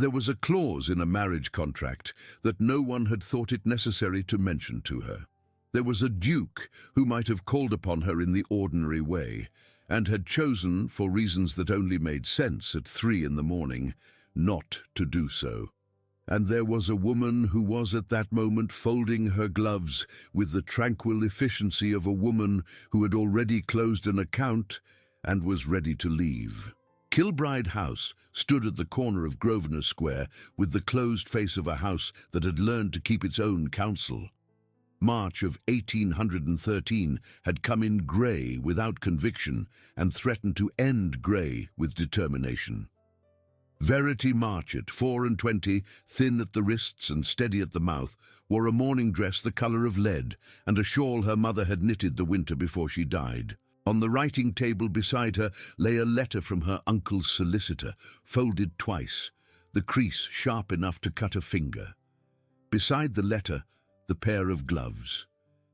There was a clause in a marriage contract that no one had thought it necessary to mention to her. There was a duke who might have called upon her in the ordinary way, and had chosen, for reasons that only made sense at 3 in the morning, not to do so. And there was a woman who was at that moment folding her gloves with the tranquil efficiency of a woman who had already closed an account and was ready to leave. Kilbride House stood at the corner of Grosvenor Square with the closed face of a house that had learned to keep its own counsel. March of 1813 had come in grey without conviction and threatened to end grey with determination. Verity Marchett, 24, thin at the wrists and steady at the mouth, wore a morning dress the colour of lead and a shawl her mother had knitted the winter before she died. On the writing table beside her lay a letter from her uncle's solicitor, folded twice, the crease sharp enough to cut a finger. Beside the letter, the pair of gloves.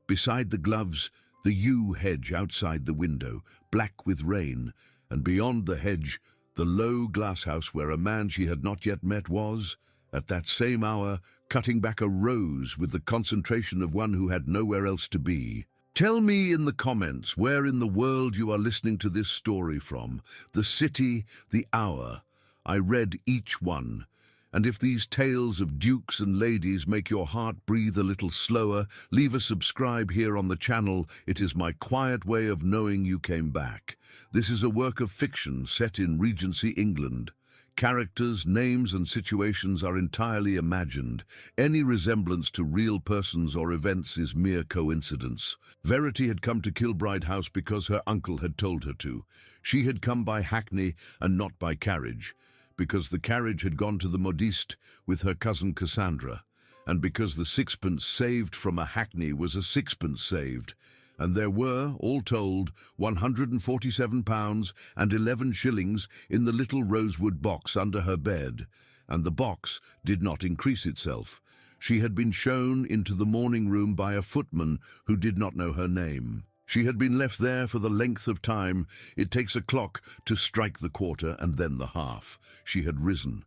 Beside the gloves, the yew hedge outside the window, black with rain, and beyond the hedge, the low glasshouse where a man she had not yet met was, at that same hour, cutting back a rose with the concentration of one who had nowhere else to be. Tell me in the comments where in the world you are listening to this story from, the city, the hour. I read each one. And if these tales of dukes and ladies make your heart breathe a little slower, leave a subscribe here on the channel. It is my quiet way of knowing you came back. This is a work of fiction set in Regency England. Characters, names and situations are entirely imagined. Any resemblance to real persons or events is mere coincidence. Verity had come to Kilbride House because her uncle had told her to. She had come by hackney and not by carriage, because the carriage had gone to the modiste with her cousin Cassandra, and because the sixpence saved from a hackney was a sixpence saved, and there were, all told, £147 and 11 shillings in the little rosewood box under her bed, and the box did not increase itself. She had been shown into the morning room by a footman who did not know her name. She had been left there for the length of time it takes a clock to strike the quarter and then the half. She had risen.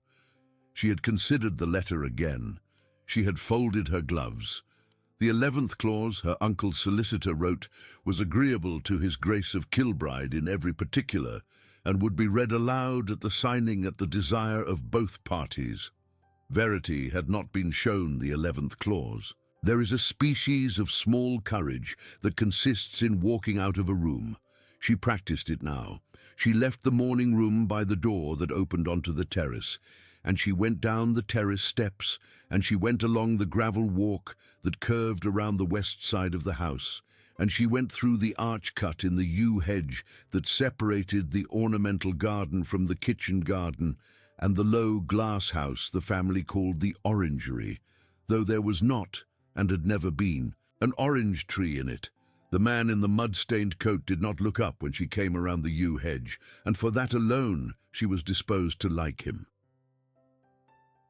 She had considered the letter again. She had folded her gloves. The 11th clause, her uncle's solicitor wrote, was agreeable to his Grace of Kilbride in every particular, and would be read aloud at the signing at the desire of both parties. Verity had not been shown the 11th clause. There is a species of small courage that consists in walking out of a room. She practiced it now. She left the morning room by the door that opened onto the terrace, and she went down the terrace steps, and she went along the gravel walk that curved around the west side of the house, and she went through the arch cut in the yew hedge that separated the ornamental garden from the kitchen garden and the low glass house the family called the orangery, though there was not, and had never been, an orange tree in it. The man in the mud-stained coat did not look up when she came around the yew hedge, and for that alone she was disposed to like him.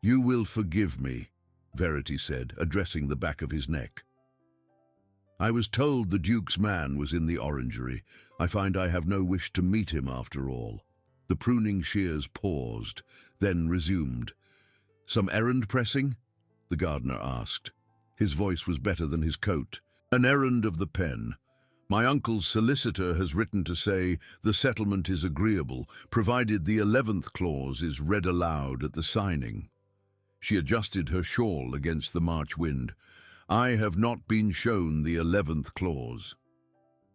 "You will forgive me," Verity said, addressing the back of his neck. "I was told the Duke's man was in the orangery. I find I have no wish to meet him after all." The pruning shears paused, then resumed. "Some errand pressing?" the gardener asked. His voice was better than his coat. "An errand of the pen. My uncle's solicitor has written to say the settlement is agreeable, provided the 11th clause is read aloud at the signing." She adjusted her shawl against the March wind. "I have not been shown the 11th clause."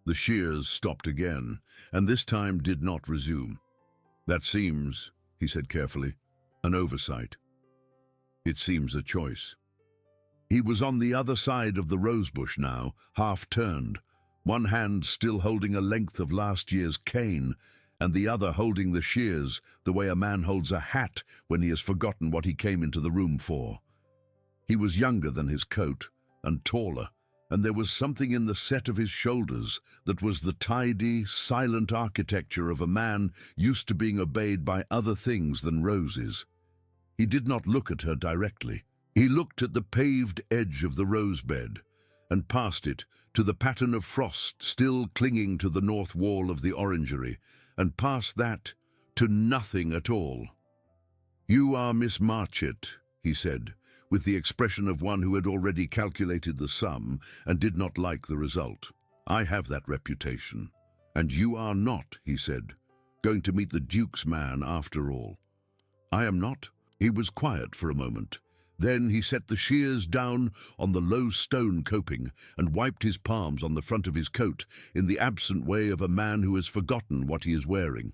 The shears stopped again, and this time did not resume. "That seems," he said carefully, "an oversight. It seems a choice." He was on the other side of the rosebush now, half-turned, one hand still holding a length of last year's cane, and the other holding the shears, the way a man holds a hat when he has forgotten what he came into the room for. He was younger than his coat, and taller, and there was something in the set of his shoulders that was the tidy, silent architecture of a man used to being obeyed by other things than roses. He did not look at her directly. He looked at the paved edge of the rose bed, and past it to the pattern of frost still clinging to the north wall of the orangery, and past that to nothing at all. "You are Miss Marchett," he said, with the expression of one who had already calculated the sum and did not like the result. "I have that reputation. And you are not," he said, "going to meet the Duke's man after all." "I am not." He was quiet for a moment. Then he set the shears down on the low stone coping and wiped his palms on the front of his coat in the absent way of a man who has forgotten what he is wearing.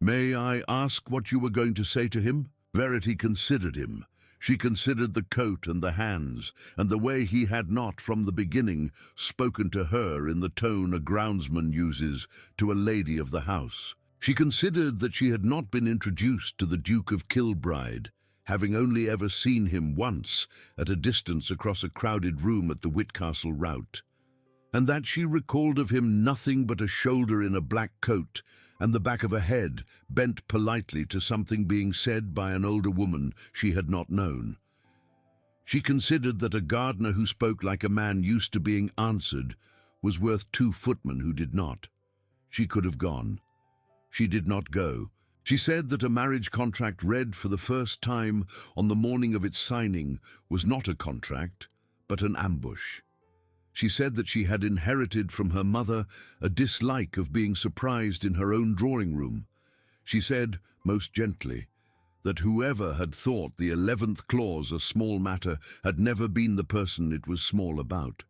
"May I ask what you were going to say to him?" Verity considered him. She considered the coat and the hands, and the way he had not, from the beginning, spoken to her in the tone a groundsman uses to a lady of the house. She considered that she had not been introduced to the Duke of Kilbride, having only ever seen him once at a distance across a crowded room at the Whitcastle rout, and that she recalled of him nothing but a shoulder in a black coat and the back of a head bent politely to something being said by an older woman she had not known. She considered that a gardener who spoke like a man used to being answered was worth 2 footmen who did not. She could have gone. She did not go. She said that a marriage contract read for the first time on the morning of its signing was not a contract, but an ambush. She said that she had inherited from her mother a dislike of being surprised in her own drawing room. She said, most gently, that whoever had thought the 11th clause a small matter had never been the person it was small about.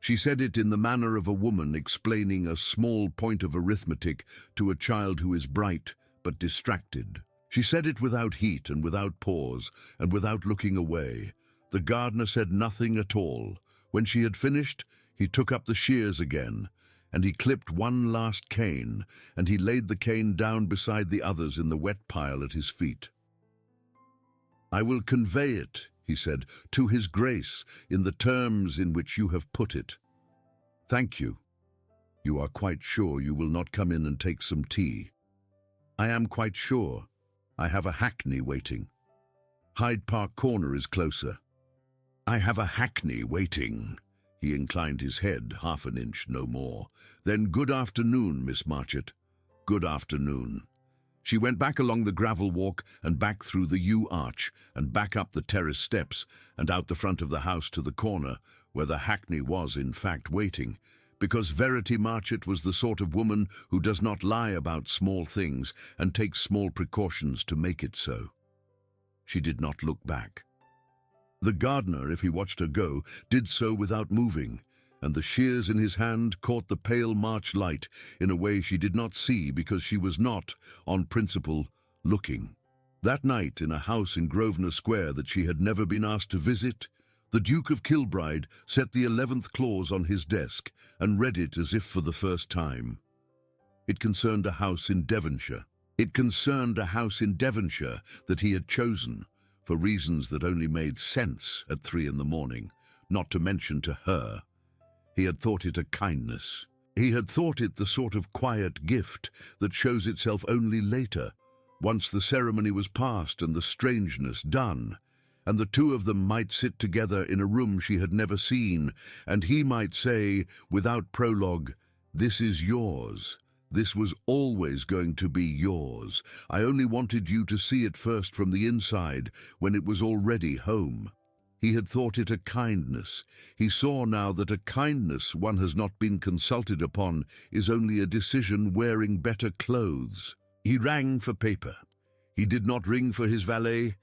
She said it in the manner of a woman explaining a small point of arithmetic to a child who is bright but distracted. She said it without heat and without pause and without looking away. The gardener said nothing at all. When she had finished, he took up the shears again, and he clipped one last cane, and he laid the cane down beside the others in the wet pile at his feet. "I will convey it," he said, "to his grace in the terms in which you have put it. Thank you. You are quite sure you will not come in and take some tea?" "I am quite sure. I have a hackney waiting. Hyde Park Corner is closer." "I have a hackney waiting." He inclined his head 1/2 inch, no more. "Then good afternoon, Miss Marchett." "Good afternoon." She went back along the gravel walk and back through the yew arch and back up the terrace steps and out the front of the house to the corner, where the hackney was in fact waiting, because Verity Marchett was the sort of woman who does not lie about small things and takes small precautions to make it so. She did not look back. The gardener, if he watched her go, did so without moving, and the shears in his hand caught the pale March light in a way she did not see because she was not, on principle, looking. That night, in a house in Grosvenor Square that she had never been asked to visit, the Duke of Kilbride set the 11th clause on his desk and read it as if for the first time. It concerned a house in Devonshire. It concerned a house in Devonshire that he had chosen, for reasons that only made sense at 3 in the morning, not to mention to her. He had thought it a kindness. He had thought it the sort of quiet gift that shows itself only later, once the ceremony was past and the strangeness done, and the two of them might sit together in a room she had never seen, and he might say, without prologue, "This is yours. This was always going to be yours. I only wanted you to see it first from the inside, when it was already home." He had thought it a kindness. He saw now that a kindness one has not been consulted upon is only a decision wearing better clothes. He rang for paper. He did not ring for his valet.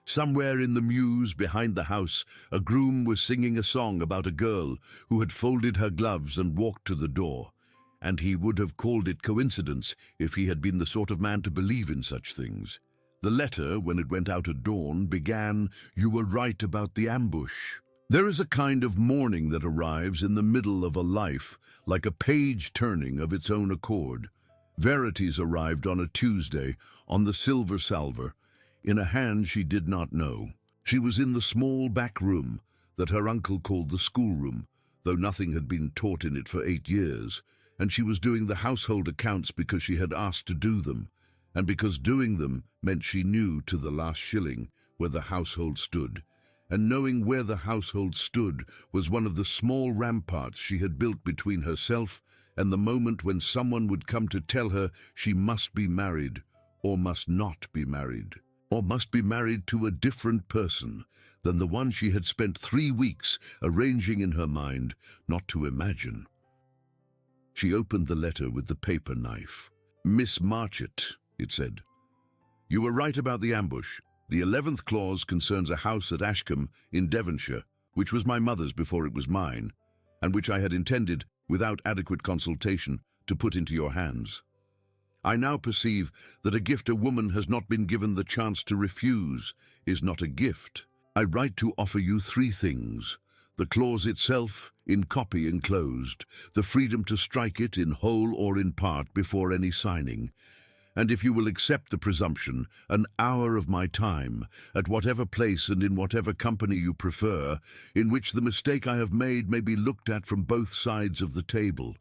Somewhere in the mews behind the house, a groom was singing a song about a girl who had folded her gloves and walked to the door, and he would have called it coincidence if he had been the sort of man to believe in such things. The letter, when it went out at dawn, began, "You were right about the ambush." There is a kind of morning that arrives in the middle of a life, like a page turning of its own accord. Verity's arrived on a Tuesday, on the silver salver, in a hand she did not know. She was in the small back room that her uncle called the schoolroom, though nothing had been taught in it for 8 years, and she was doing the household accounts because she had asked to do them, and because doing them meant she knew to the last shilling where the household stood, and knowing where the household stood was one of the small ramparts she had built between herself and the moment when someone would come to tell her she must be married or must not be married. or must be married to a different person than the one she had spent 3 weeks arranging in her mind not to imagine. She opened the letter with the paper knife. "Miss Marchett," it said, "you were right about the ambush. The 11th clause concerns a house at Ashcombe in Devonshire, which was my mother's before it was mine, and which I had intended, without adequate consultation, to put into your hands. I now perceive that a gift a woman has not been given the chance to refuse is not a gift. I write to offer you 3 things: the clause itself, in copy enclosed, the freedom to strike it in whole or in part before any signing, and if you will accept the presumption, an hour of my time, at whatever place and in whatever company you prefer, in which the mistake I have made may be looked at from both sides of the table.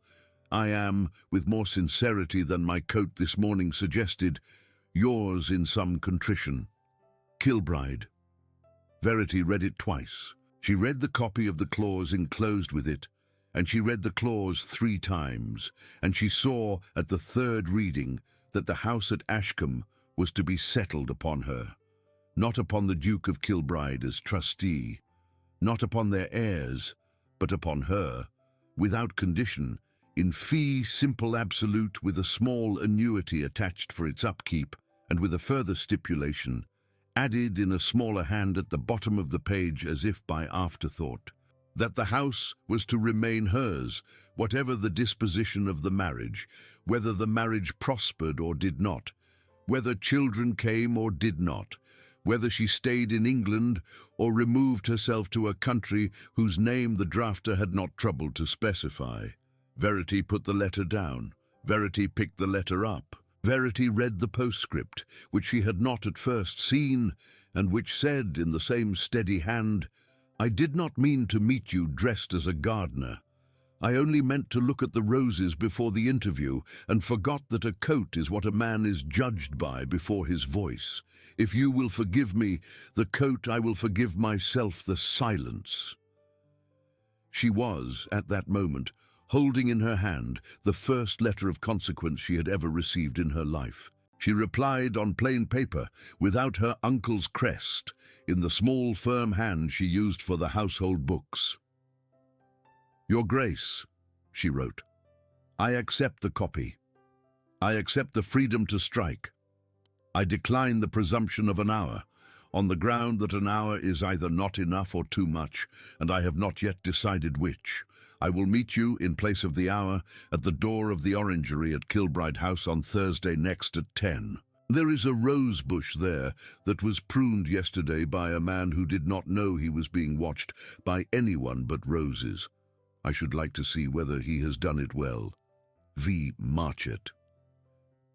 I am, with more sincerity than my coat this morning suggested, yours in some contrition, Kilbride." Verity read it twice. She read the copy of the clause enclosed with it, and she read the clause 3 times, and she saw at the 3rd reading that the house at Ashcombe was to be settled upon her, not upon the Duke of Kilbride as trustee, not upon their heirs, but upon her, without condition, in fee simple absolute, with a small annuity attached for its upkeep, and with a further stipulation, added in a smaller hand at the bottom of the page as if by afterthought, that the house was to remain hers, whatever the disposition of the marriage, whether the marriage prospered or did not, whether children came or did not, whether she stayed in England or removed herself to a country whose name the drafter had not troubled to specify. Verity put the letter down. Verity picked the letter up. Verity read the postscript, which she had not at first seen, and which said in the same steady hand, "I did not mean to meet you dressed as a gardener. I only meant to look at the roses before the interview, and forgot that a coat is what a man is judged by before his voice. If you will forgive me the coat, I will forgive myself the silence." She was, at that moment, holding in her hand the first letter of consequence she had ever received in her life. She replied on plain paper, without her uncle's crest, in the small firm hand she used for the household books. "Your Grace," she wrote, "I accept the copy. I accept the freedom to strike. I decline the presumption of an hour, on the ground that an hour is either not enough or too much, and I have not yet decided which. I will meet you, in place of the hour, at the door of the orangery at Kilbride House on Thursday next at 10. There is a rose bush there that was pruned yesterday by a man who did not know he was being watched by anyone but roses. I should like to see whether he has done it well. V. Marchett."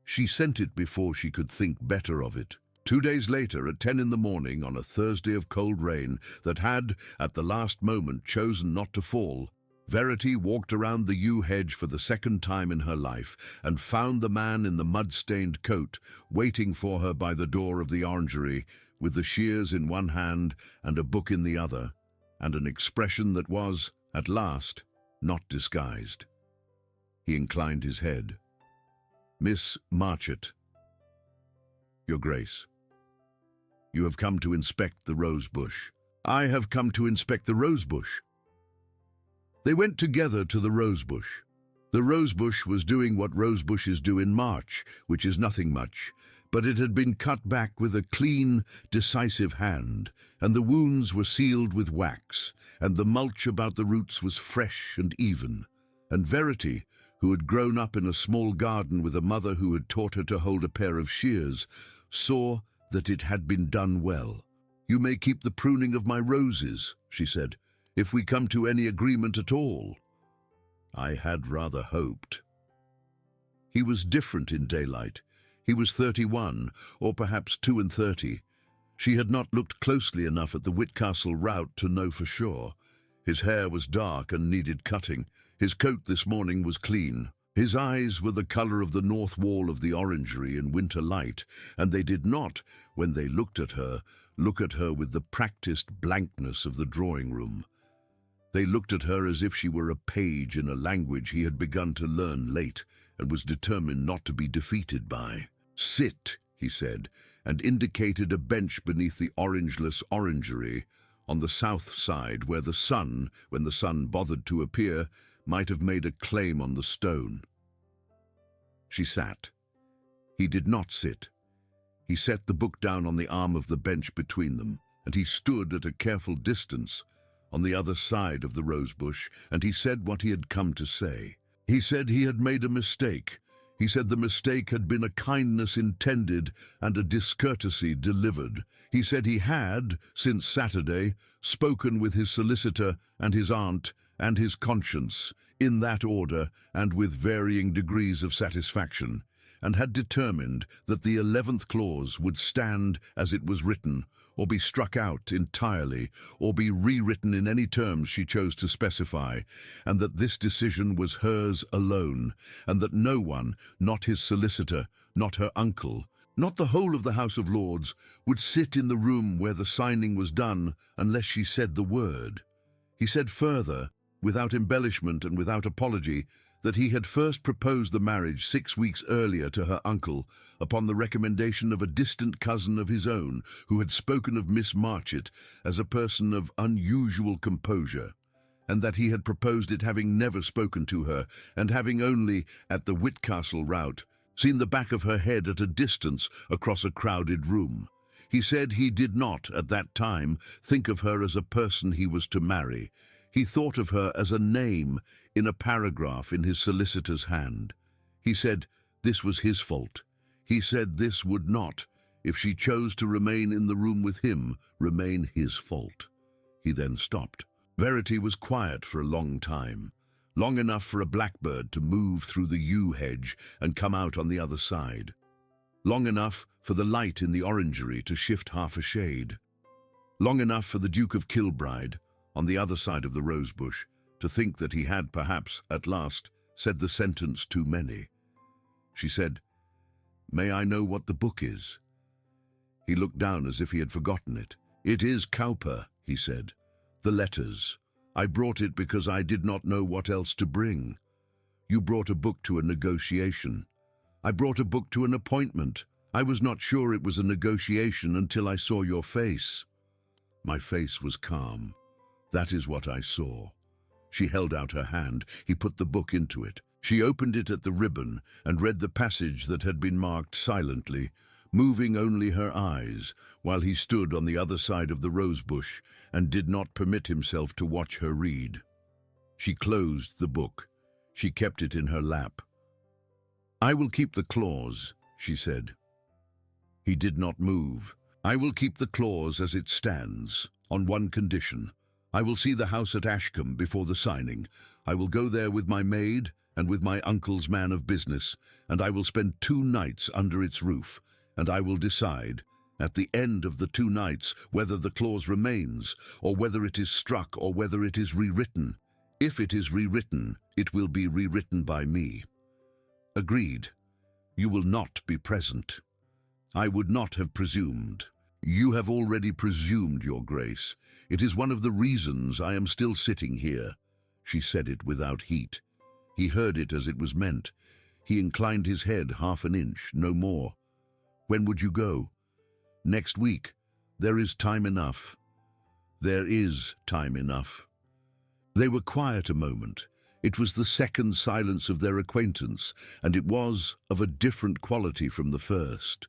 She sent it before she could think better of it. 2 days later, at 10 in the morning, on a Thursday of cold rain that had, at the last moment, chosen not to fall, Verity walked around the yew hedge for the 2nd time in her life, and found the man in the mud-stained coat waiting for her by the door of the orangery, with the shears in one hand and a book in the other, and an expression that was, at last, not disguised. He inclined his head. "Miss Marchett, Your Grace, you have come to inspect the rose bush." "I have come to inspect the rose bush." They went together to the rose bush. The rose bush was doing what rose bushes do in March, which is nothing much, but it had been cut back with a clean, decisive hand, and the wounds were sealed with wax, and the mulch about the roots was fresh and even. And Verity, who had grown up in a small garden with a mother who had taught her to hold a pair of shears, saw that it had been done well. "You may keep the pruning of my roses," she said, "if we come to any agreement at all." I had rather hoped. He was different in daylight. He was 31, or perhaps 32. She had not looked closely enough at the Whitcastle route to know for sure. His hair was dark and needed cutting. His coat this morning was clean. His eyes were the colour of the north wall of the orangery in winter light, and they did not, when they look at her with the practised blankness of the drawing-room. They looked at her as if she were a page in a language he had begun to learn late and was determined not to be defeated by. "Sit," he said, and indicated a bench beneath the orangeless orangery on the south side where the sun, when the sun bothered to appear, might have made a claim on the stone. She sat. He did not sit. He set the book down on the arm of the bench between them, and he stood at a careful distance on the other side of the rosebush, and he said what he had come to say. He said he had made a mistake. He said the mistake had been a kindness intended and a discourtesy delivered. He said he had, since Saturday, spoken with his solicitor and his aunt and his conscience, in that order and with varying degrees of satisfaction, and had determined that the 11th clause would stand as it was written, or be struck out entirely, or be rewritten in any terms she chose to specify, and that this decision was hers alone, and that no one, not his solicitor, not her uncle, not the whole of the House of Lords, would sit in the room where the signing was done unless she said the word. He said further, without embellishment and without apology, that he had first proposed the marriage 6 weeks earlier to her uncle upon the recommendation of a distant cousin of his own who had spoken of Miss Marchett as a person of unusual composure, and that he had proposed it having never spoken to her and having only, at the Whitcastle rout, seen the back of her head at a distance across a crowded room. He said he did not, at that time, think of her as a person he was to marry. He thought of her as a name in a paragraph in his solicitor's hand. He said this was his fault. He said this would not, if she chose to remain in the room with him, remain his fault. He then stopped. Verity was quiet for a long time, long enough for a blackbird to move through the yew hedge and come out on the other side, long enough for the light in the orangery to shift half a shade, long enough for the Duke of Kilbride, on the other side of the rosebush, to think that he had perhaps, at last, said the sentence too many. She said, "May I know what the book is?" He looked down as if he had forgotten it. "It is Cowper," he said. "The letters. I brought it because I did not know what else to bring. You brought a book to a negotiation. I brought a book to an appointment. I was not sure it was a negotiation until I saw your face." My face was calm. "That is what I saw." She held out her hand. He put the book into it. She opened it at the ribbon and read the passage that had been marked silently, moving only her eyes, while he stood on the other side of the rosebush and did not permit himself to watch her read. She closed the book. She kept it in her lap. "I will keep the clause," she said. He did not move. "I will keep the clause as it stands, on one condition. I will see the house at Ashcombe before the signing. I will go there with my maid and with my uncle's man of business, and I will spend 2 nights under its roof, and I will decide, at the end of the 2 nights, whether the clause remains, or whether it is struck, or whether it is rewritten. If it is rewritten, it will be rewritten by me." "Agreed. You will not be present." "I would not have presumed." "You have already presumed, Your Grace. It is one of the reasons I am still sitting here." She said it without heat. He heard it as it was meant. He inclined his head half an inch, no more. "When would you go?" "Next week. There is time enough." "There is time enough." They were quiet a moment. It was the second silence of their acquaintance, and it was of a different quality from the first.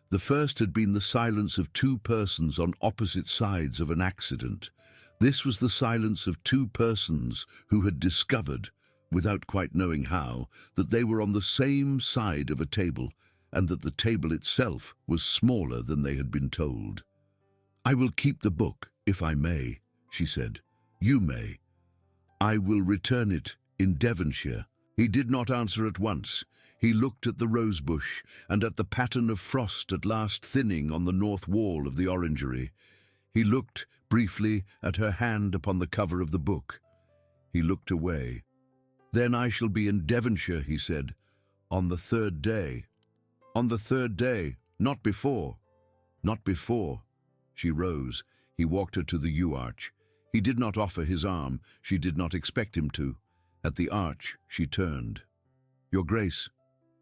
The first had been the silence of 2 persons on opposite sides of an accident. This was the silence of 2 persons who had discovered, without quite knowing how, that they were on the same side of a table, and that the table itself was smaller than they had been told. "I will keep the book, if I may," she said. "You may." "I will return it in Devonshire." He did not answer at once. He looked at the rosebush and at the pattern of frost at last thinning on the north wall of the orangery. He looked briefly at her hand upon the cover of the book. He looked away. "Then I shall be in Devonshire," he said, "on the 3rd day." "On the 3rd day, not before." "Not before." She rose. He walked her to the yew arch. He did not offer his arm. She did not expect him to. At the arch, she turned. "Your Grace,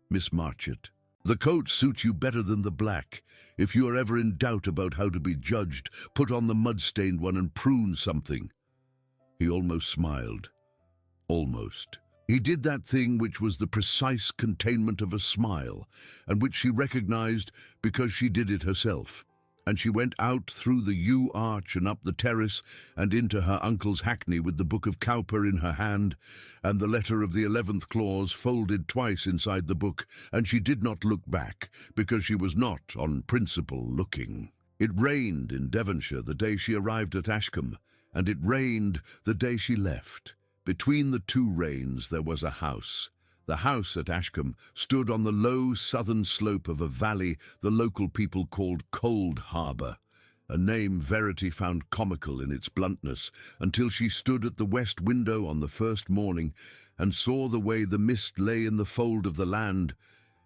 Miss Marchett." The coat suits you better than the black. If you are ever in doubt about how to be judged, put on the mud-stained one and prune something." He almost smiled. Almost. He did that thing which was the precise containment of a smile, and which she recognized because she did it herself. And she went out through the yew arch and up the terrace and into her uncle's hackney with the book of Cowper in her hand and the letter of the 11th clause folded twice inside the book, and she did not look back, because she was not, on principle, looking. It rained in Devonshire the day she arrived at Ashcombe, and it rained the day she left. Between the two rains there was a house. The house at Ashcombe stood on the low southern slope of a valley the local people called Cold Harbour, a name Verity found comical in its bluntness, until she stood at the west window on the first morning and saw the way the mist lay in the fold of the land,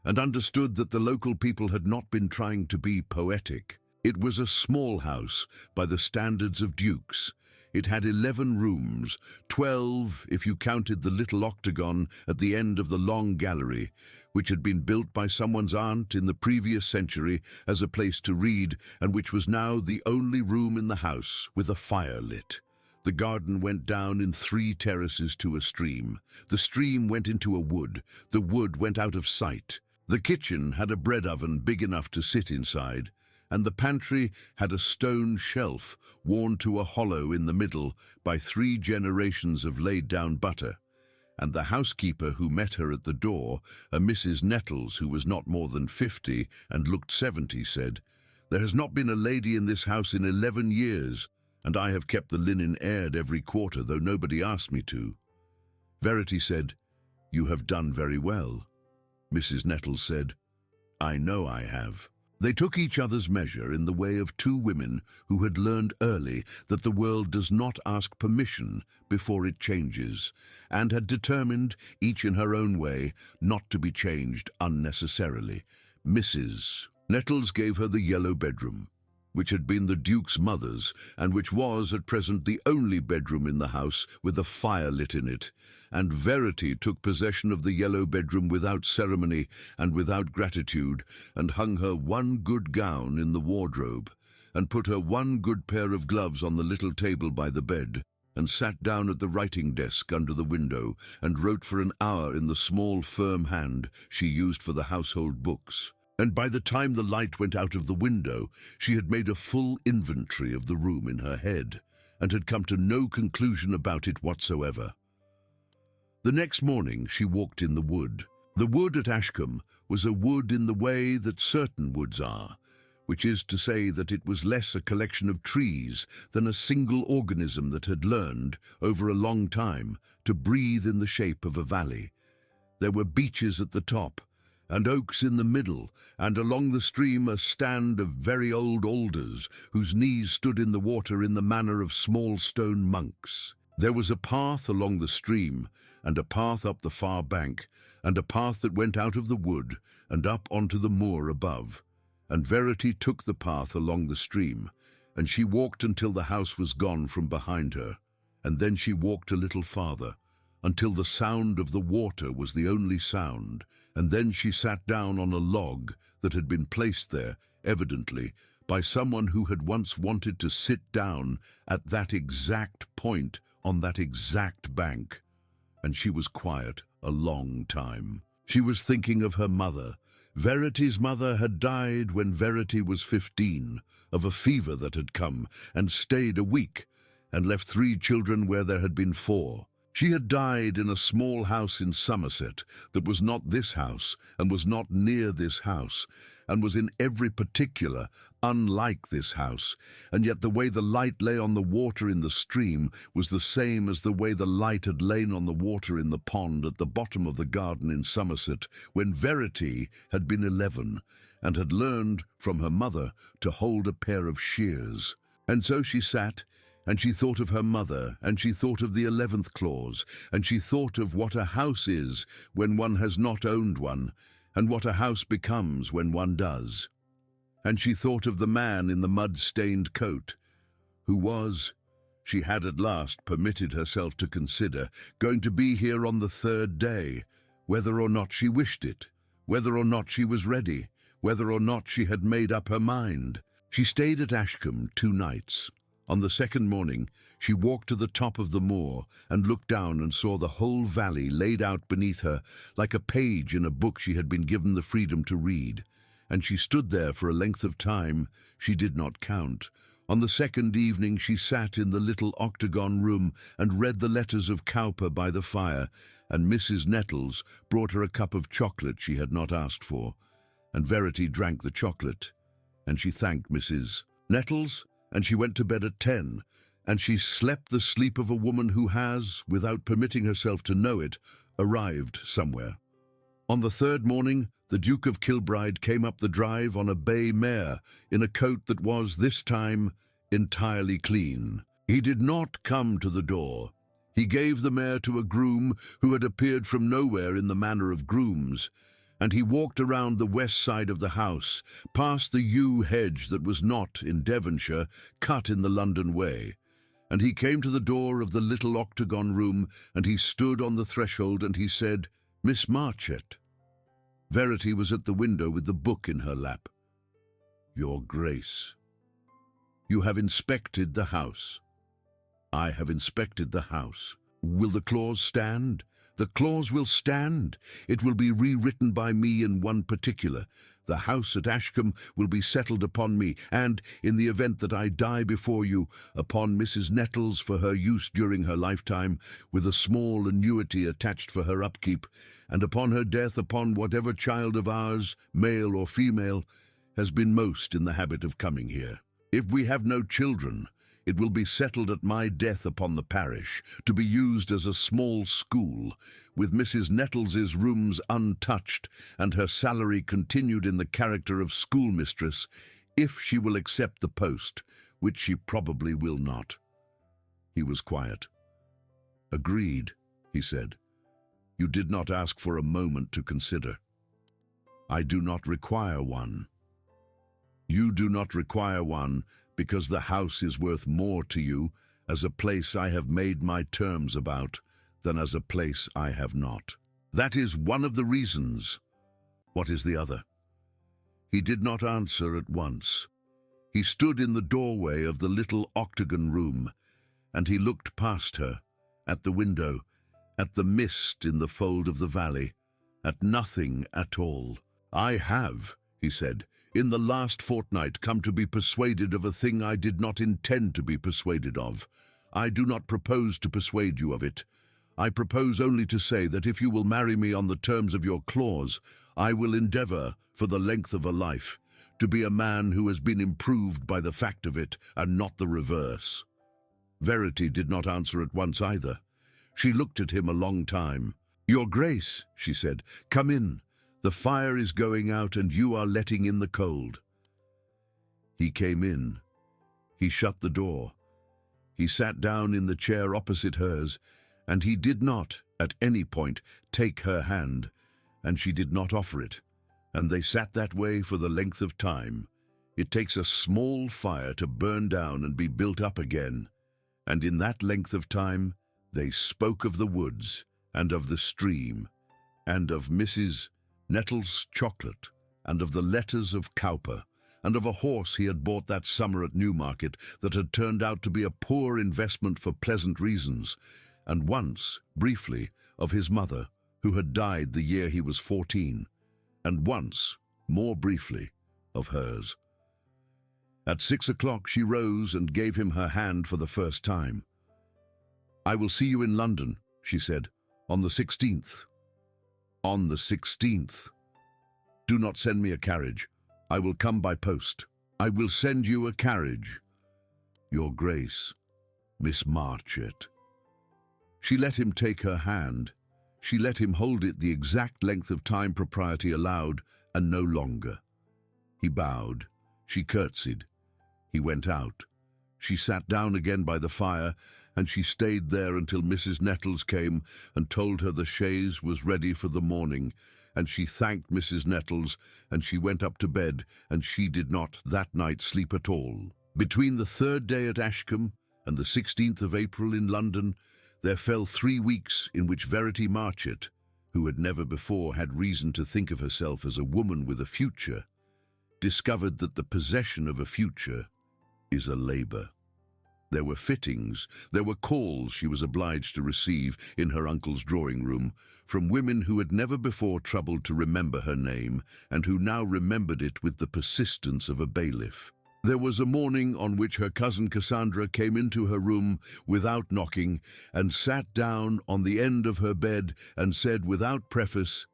and understood that the local people had not been trying to be poetic. It was a small house by the standards of dukes. It had 11 rooms, 12 if you counted the little octagon at the end of the long gallery, which had been built by someone's aunt in the previous century as a place to read, and which was now the only room in the house with a fire lit. The garden went down in 3 terraces to a stream. The stream went into a wood. The wood went out of sight. The kitchen had a bread oven big enough to sit inside, and the pantry had a stone shelf worn to a hollow in the middle by 3 generations of laid-down butter. And the housekeeper who met her at the door, a Mrs. Nettles who was not more than 50 and looked 70, said, "There has not been a lady in this house in 11 years, and I have kept the linen aired every quarter, though nobody asked me to." Verity said, "You have done very well." Mrs. Nettles said, "I know I have." They took each other's measure in the way of 2 women who had learned early that the world does not ask permission before it changes, and had determined, each in her own way, not to be changed unnecessarily. Mrs. Nettles gave her the yellow bedroom, which had been the Duke's mother's, and which was at present the only bedroom in the house with a fire lit in it, and Verity took possession of the yellow bedroom without ceremony and without gratitude, and hung her one good gown in the wardrobe, and put her one good pair of gloves on the little table by the bed, and sat down at the writing desk under the window, and wrote for an hour in the small firm hand she used for the household books. And by the time the light went out of the window, she had made a full inventory of the room in her head, and had come to no conclusion about it whatsoever. The next morning she walked in the wood. The wood at Ashcombe was a wood in the way that certain woods are, which is to say that it was less a collection of trees than a single organism that had learned, over a long time, to breathe in the shape of a valley. There were beeches at the top, and oaks in the middle, and along the stream a stand of very old alders, whose knees stood in the water in the manner of small stone monks. There was a path along the stream, and a path up the far bank, and a path that went out of the wood, and up onto the moor above. And Verity took the path along the stream, and she walked until the house was gone from behind her, and then she walked a little farther, until the sound of the water was the only sound, and then she sat down on a log that had been placed there, evidently, by someone who had once wanted to sit down at that exact point on that exact bank. And she was quiet a long time. She was thinking of her mother. Verity's mother had died when Verity was 15, of a fever that had come and stayed a week, and left 3 children where there had been 4. She had died in a small house in Somerset that was not this house and was not near this house, and was in every particular unlike this house, and yet the way the light lay on the water in the stream was the same as the way the light had lain on the water in the pond at the bottom of the garden in Somerset when Verity had been 11 and had learned from her mother to hold a pair of shears. And so she sat, and she thought of her mother, and she thought of the 11th clause, and she thought of what a house is when one has not owned one, and what a house becomes when one does. And she thought of the man in the mud-stained coat, who was, she had at last permitted herself to consider, going to be here on the 3rd day, whether or not she wished it, whether or not she was ready, whether or not she had made up her mind. She stayed at Ashcombe 2 nights. On the second morning, she walked to the top of the moor and looked down and saw the whole valley laid out beneath her like a page in a book she had been given the freedom to read. And she stood there for a length of time she did not count. On the second evening she sat in the little octagon room and read the letters of Cowper by the fire, and Mrs. Nettles brought her a cup of chocolate she had not asked for, and Verity drank the chocolate, and she thanked Mrs. Nettles, and she went to bed at 10, and she slept the sleep of a woman who has, without permitting herself to know it, arrived somewhere. On the third morning, the Duke of Kilbride came up the drive on a bay mare in a coat that was, this time, entirely clean. He did not come to the door. He gave the mare to a groom who had appeared from nowhere in the manner of grooms, and he walked around the west side of the house, past the yew hedge that was not, in Devonshire, cut in the London way. And he came to the door of the little octagon room, and he stood on the threshold, and he said, "Miss Marchett." Verity was at the window with the book in her lap. "Your Grace, you have inspected the house." "I have inspected the house. Will the clause stand?" "The clause will stand. It will be rewritten by me in one particular. The house at Ashcombe will be settled upon me, and, in the event that I die before you, upon Mrs. Nettles for her use during her lifetime, with a small annuity attached for her upkeep, and upon her death upon whatever child of ours, male or female, has been most in the habit of coming here. If we have no children, it will be settled at my death upon the parish, to be used as a small school, with Mrs. Nettles's rooms untouched and her salary continued in the character of schoolmistress, if she will accept the post, which she probably will not." He was quiet. "Agreed," he said. "You did not ask for a moment to consider." "I do not require one." "You do not require one because the house is worth more to you as a place I have made my terms about than as a place I have not. That is one of the reasons." "What is the other?" He did not answer at once. He stood in the doorway of the little octagon room, and he looked past her, at the window, at the mist in the fold of the valley, at nothing at all. "I have," he said, "in the last fortnight come to be persuaded of a thing I did not intend to be persuaded of. I do not propose to persuade you of it. I propose only to say that if you will marry me on the terms of your clause, I will endeavor, for the length of a life, to be a man who has been improved by the fact of it, and not the reverse." Verity did not answer at once either. She looked at him a long time. "Your Grace," she said, "come in. The fire is going out and you are letting in the cold." He came in. He shut the door. He sat down in the chair opposite hers, and he did not, at any point, take her hand, and she did not offer it, and they sat that way for the length of time. It takes a small fire to burn down and be built up again, and in that length of time they spoke of the woods, and of the stream, and of Mrs. Nettles' chocolate, and of the letters of Cowper, and of a horse he had bought that summer at Newmarket that had turned out to be a poor investment for pleasant reasons, and once, briefly, of his mother, who had died the year he was 14, and once, more briefly, of hers. At 6 o'clock she rose and gave him her hand for the first time. "I will see you in London," she said, "on the 16th. "On the 16th. "Do not send me a carriage. I will come by post." "I will send you a carriage." "Your Grace, Miss Marchett." She let him take her hand. She let him hold it the exact length of time propriety allowed, and no longer. He bowed. She curtsied. He went out. She sat down again by the fire, and she stayed there until Mrs. Nettles came and told her the chaise was ready for the morning, and she thanked Mrs. Nettles, and she went up to bed, and she did not that night sleep at all. Between the 3rd day at Ashcombe and the 16th of April in London, there fell 3 weeks in which Verity Marchett, who had never before had reason to think of herself as a woman with a future, discovered that the possession of a future is a labor. There were fittings, there were calls she was obliged to receive in her uncle's drawing room from women who had never before troubled to remember her name and who now remembered it with the persistence of a bailiff. There was a morning on which her cousin Cassandra came into her room without knocking and sat down on the end of her bed and said without preface,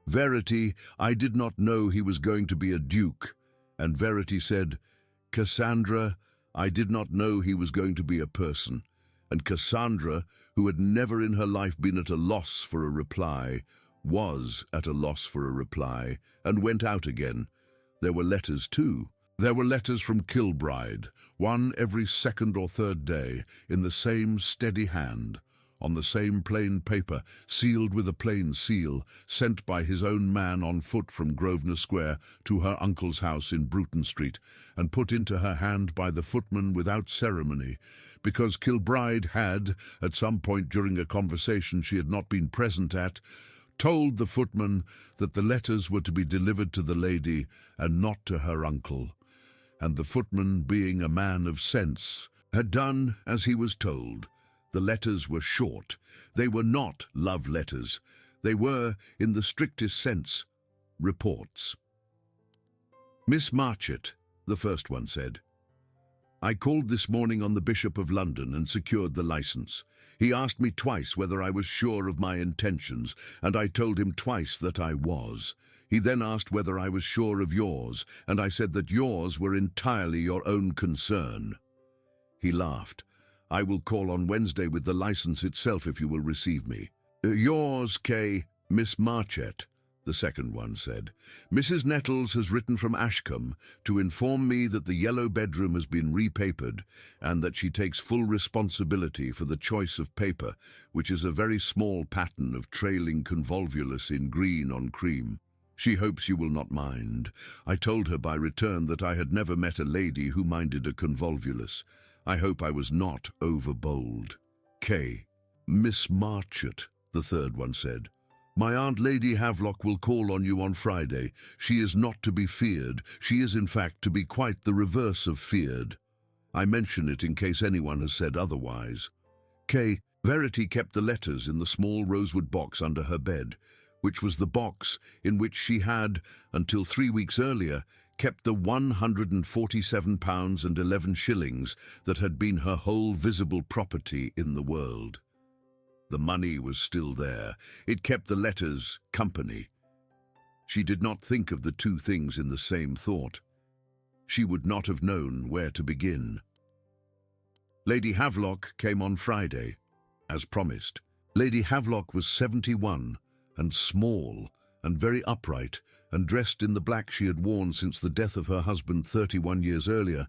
"Verity, I did not know he was going to be a duke." And Verity said, "Cassandra, I did not know he was going to be a person." And Cassandra, who had never in her life been at a loss for a reply, was at a loss for a reply, and went out again. There were letters too. There were letters from Kilbride, one every second or third day, in the same steady hand, on the same plain paper, sealed with a plain seal, sent by his own man on foot from Grosvenor Square to her uncle's house in Bruton Street, and put into her hand by the footman without ceremony, because Kilbride had, at some point during a conversation she had not been present at, told the footman that the letters were to be delivered to the lady and not to her uncle. And the footman, being a man of sense, had done as he was told. The letters were short. They were not love letters. They were, in the strictest sense, reports. "Miss Marchett," the first one said, "I called this morning on the Bishop of London and secured the license. He asked me twice whether I was sure of my intentions, and I told him twice that I was. He then asked whether I was sure of yours, and I said that yours were entirely your own concern." He laughed. "I will call on Wednesday with the license itself if you will receive me." "Yours, K. Miss Marchett," the second one said. "Mrs. Nettles has written from Ashcombe to inform me that the yellow bedroom has been repapered and that she takes full responsibility for the choice of paper, which is a very small pattern of trailing convolvulus in green on cream. She hopes you will not mind. I told her by return that I had never met a lady who minded a convolvulus. I hope I was not overbold." K. "Miss Marchett," the third one said, "my Aunt Lady Havelock will call on you on Friday. She is not to be feared. She is, in fact, to be quite the reverse of feared. I mention it in case anyone has said otherwise." K. Verity kept the letters in the small rosewood box under her bed, which was the box in which she had, until 3 weeks earlier, kept the £147 and 11 shillings that had been her whole visible property in the world. The money was still there. It kept the letters company. She did not think of the two things in the same thought. She would not have known where to begin. Lady Havelock came on Friday, as promised. Lady Havelock was 71, and small, and very upright, and dressed in the black she had worn since the death of her husband 31 years earlier,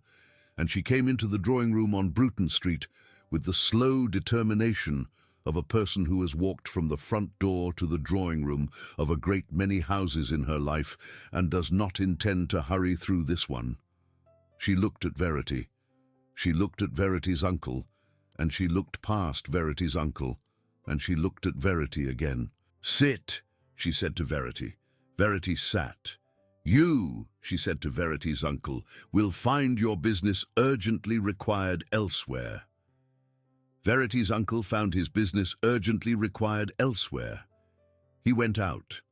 and she came into the drawing-room on Bruton Street with the slow determination of a person who has walked from the front door to the drawing-room of a great many houses in her life and does not intend to hurry through this one. She looked at Verity. She looked at Verity's uncle, and she looked past Verity's uncle, and she looked at Verity again. "Sit," she said to Verity. Verity sat. "You," she said to Verity's uncle, "will find your business urgently required elsewhere." Verity's uncle found his business urgently required elsewhere. He went out.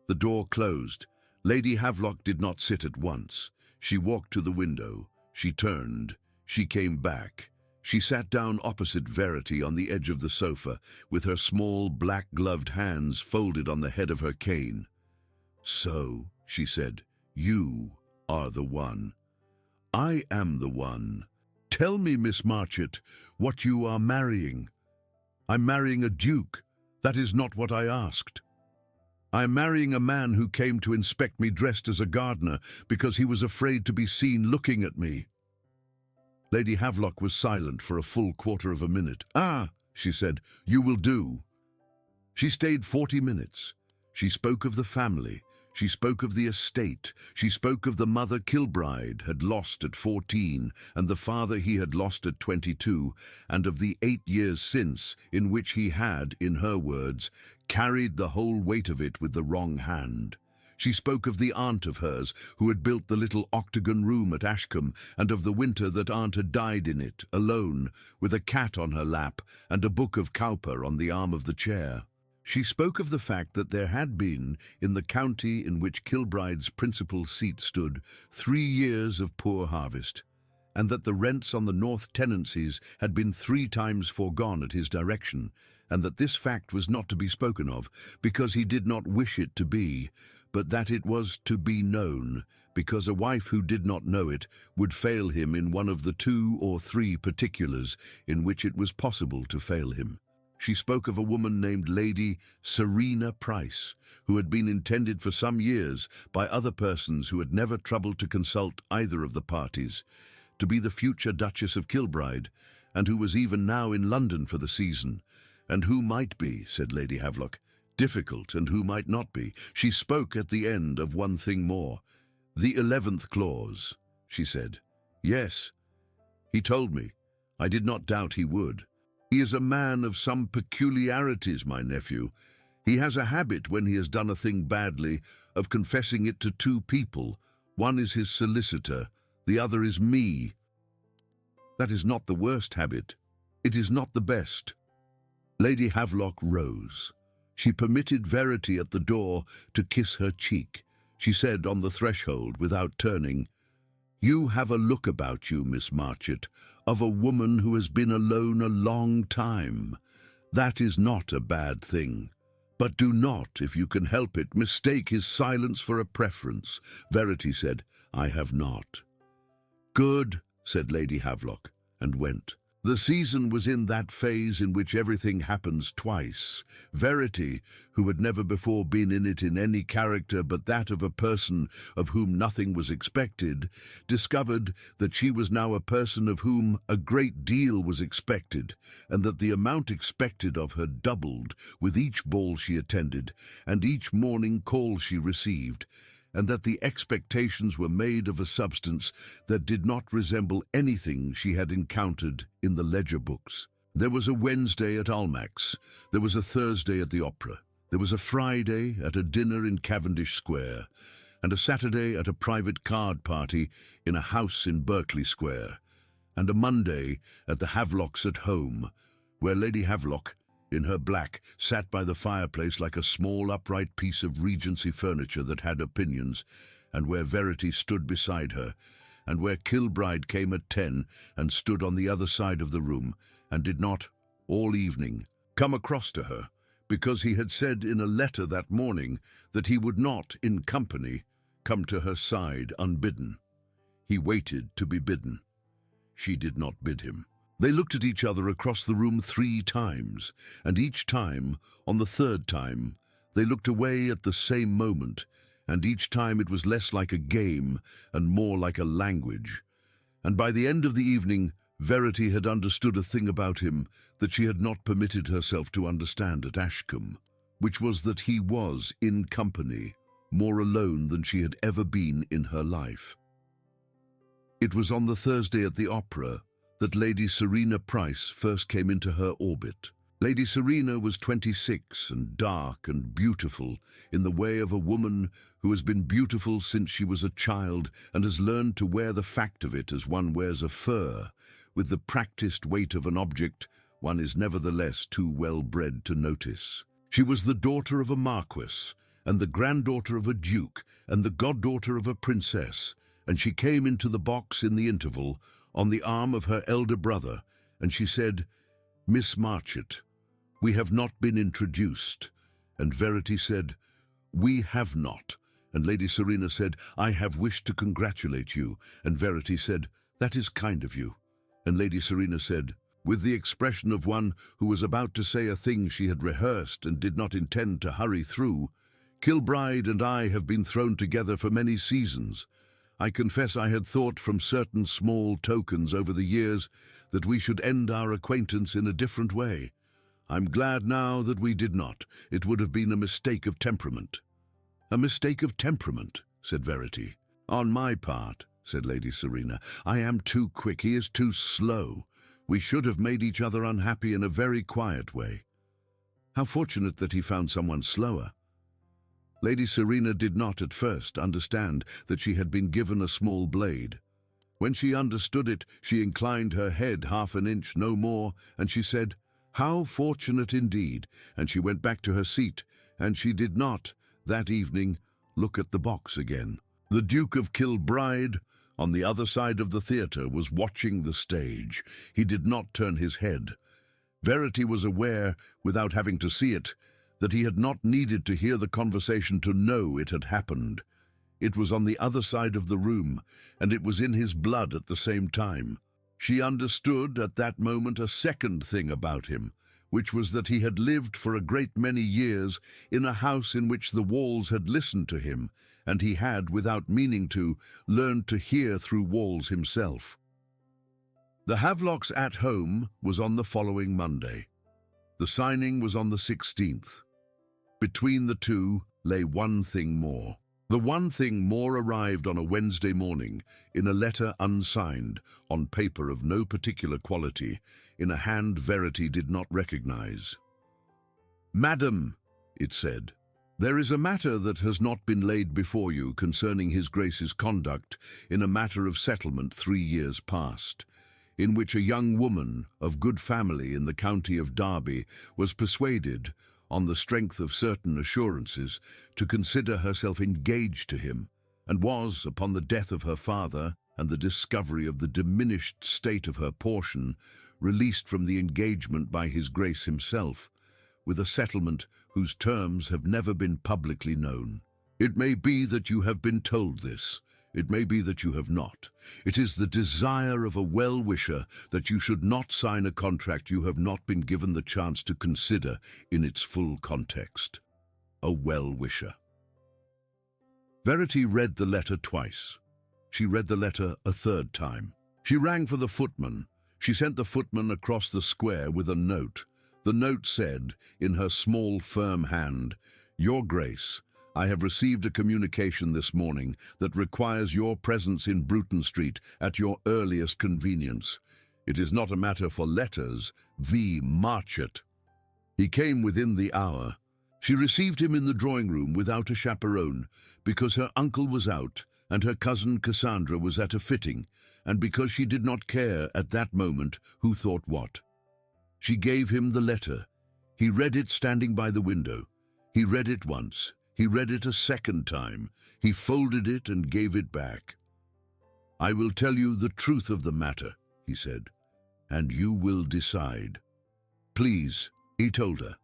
The door closed. Lady Havelock did not sit at once. She walked to the window. She turned. She came back. She sat down opposite Verity on the edge of the sofa, with her small black-gloved hands folded on the head of her cane. "So," she said, "you are the one." "I am the one. Tell me, Miss Marchett, what you are marrying." "I'm marrying a duke. That is not what I asked. I am marrying a man who came to inspect me dressed as a gardener because he was afraid to be seen looking at me." Lady Havelock was silent for a full quarter of a minute. "Ah," she said, "you will do." She stayed 40 minutes. She spoke of the family. She spoke of the estate. She spoke of the mother Kilbride had lost at 14 and the father he had lost at 22, and of the 8 years since in which he had, in her words, carried the whole weight of it with the wrong hand. She spoke of the aunt of hers who had built the little octagon room at Ashcombe, and of the winter that aunt had died in it, alone, with a cat on her lap and a book of Cowper on the arm of the chair. She spoke of the fact that there had been, in the county in which Kilbride's principal seat stood, 3 years of poor harvest, and that the rents on the north tenancies had been 3 times foregone at his direction, and that this fact was not to be spoken of, because he did not wish it to be, but that it was to be known, because a wife who did not know it would fail him in one of the 2 or 3 particulars in which it was possible to fail him. She spoke of a woman named Lady Serena Price, who had been intended for some years by other persons who had never troubled to consult either of the parties, to be the future Duchess of Kilbride, and who was even now in London for the season, and who might be, said Lady Havelock, difficult, and who might not be. She spoke at the end of one thing more. The 11th clause, she said. Yes, he told me. I did not doubt he would. He is a man of some peculiarities, my nephew. He has a habit, when he has done a thing badly, of confessing it to 2 people. One is his solicitor, the other is me. That is not the worst habit. It is not the best. Lady Havelock rose. She permitted Verity at the door to kiss her cheek. She said on the threshold, without turning, "You have a look about you, Miss Marchett, of a woman who has been alone a long time. That is not a bad thing. But do not, if you can help it, mistake his silence for a preference." Verity said, "I have not." "Good," said Lady Havelock, and went. The season was in that phase in which everything happens twice. Verity, who had never before been in it in any character but that of a person of whom nothing was expected, discovered that she was now a person of whom a great deal was expected, and that the amount expected of her doubled with each ball she attended and each morning call she received, and that the expectations were made of a substance that did not resemble anything she had encountered in the ledger books. There was a Wednesday at Almack's, there was a Thursday at the opera, there was a Friday at a dinner in Cavendish Square, and a Saturday at a private card party in a house in Berkeley Square, and a Monday at the Havelocks at home, where Lady Havelock, in her black, sat by the fireplace like a small upright piece of Regency furniture that had opinions, and where Verity stood beside her, and where Kilbride came at 10 and stood on the other side of the room, and did not, all evening, come across to her, because he had said in a letter that morning that he would not, in company, come to her side unbidden. He waited to be bidden. She did not bid him. They looked at each other across the room 3 times, and each time, on the 3rd time, they looked away at the same moment, and each time it was less like a game and more like a language. And by the end of the evening, Verity had understood a thing about him that she had not permitted herself to understand at Ashcombe, which was that he was, in company, more alone than she had ever been in her life. It was on the Thursday at the opera that Lady Serena Price first came into her orbit. Lady Serena was 26 and dark and beautiful in the way of a woman who has been beautiful since she was a child and has learned to wear the fact of it as one wears a fur, with the practiced weight of an object one is nevertheless too well bred to notice. She was the daughter of a marquis, and the granddaughter of a duke, and the goddaughter of a princess, and she came into the box in the interval, on the arm of her elder brother, and she said, "Miss Marchett, we have not been introduced." And Verity said, "We have not." And Lady Serena said, "I have wished to congratulate you." And Verity said, "That is kind of you." And Lady Serena said, with the expression of one who was about to say a thing she had rehearsed and did not intend to hurry through, "Kilbride and I have been thrown together for many seasons. I confess I had thought from certain small tokens over the years that we should end our acquaintance in a different way. I'm glad now that we did not. It would have been a mistake of temperament." A mistake of temperament, said Verity. On my part, said Lady Serena, I am too quick, he is too slow. We should have made each other unhappy in a very quiet way. How fortunate that he found someone slower. Lady Serena did not at first understand that she had been given a small blade. When she understood it, she inclined her head half an inch, no more, and she said, "How fortunate indeed," and she went back to her seat, and she did not, that evening, look at the box again. The Duke of Kilbride, on the other side of the theatre, was watching the stage. He did not turn his head. Verity was aware, without having to see it, that he had not needed to hear the conversation to know it had happened. It was on the other side of the room, and it was in his blood at the same time. She understood at that moment a second thing about him, which was that he had lived for a great many years in a house in which the walls had listened to him, and he had, without meaning to, learned to hear through walls himself. The Havelocks' At Home was on the following Monday. The signing was on the 16th. Between the two lay one thing more. The one thing more arrived on a Wednesday morning, in a letter unsigned, on paper of no particular quality, in a hand Verity did not recognize. "Madam," it said, "there is a matter that has not been laid before you concerning His Grace's conduct in a matter of settlement 3 years past, in which a young woman of good family in the county of Derby was persuaded, on the strength of certain assurances, to consider herself engaged to him, and was, upon the death of her father and the discovery of the diminished state of her portion, released from the engagement by His Grace himself, with a settlement whose terms have never been publicly known. It may be that you have been told this. It may be that you have not. It is the desire of a well-wisher that you should not sign a contract you have not been given the chance to consider in its full context. A well-wisher." Verity read the letter twice. She read the letter a third time. She rang for the footman. She sent the footman across the square with a note. The note said, in her small, firm hand, "Your Grace, I have received a communication this morning that requires your presence in Bruton Street at your earliest convenience. It is not a matter for letters. V. Marchett." He came within the hour. She received him in the drawing-room without a chaperone, because her uncle was out and her cousin Cassandra was at a fitting, and because she did not care at that moment who thought what. She gave him the letter. He read it standing by the window. He read it once. He read it a second time. He folded it and gave it back. "I will tell you the truth of the matter," he said, "and you will decide." "Please," he told her.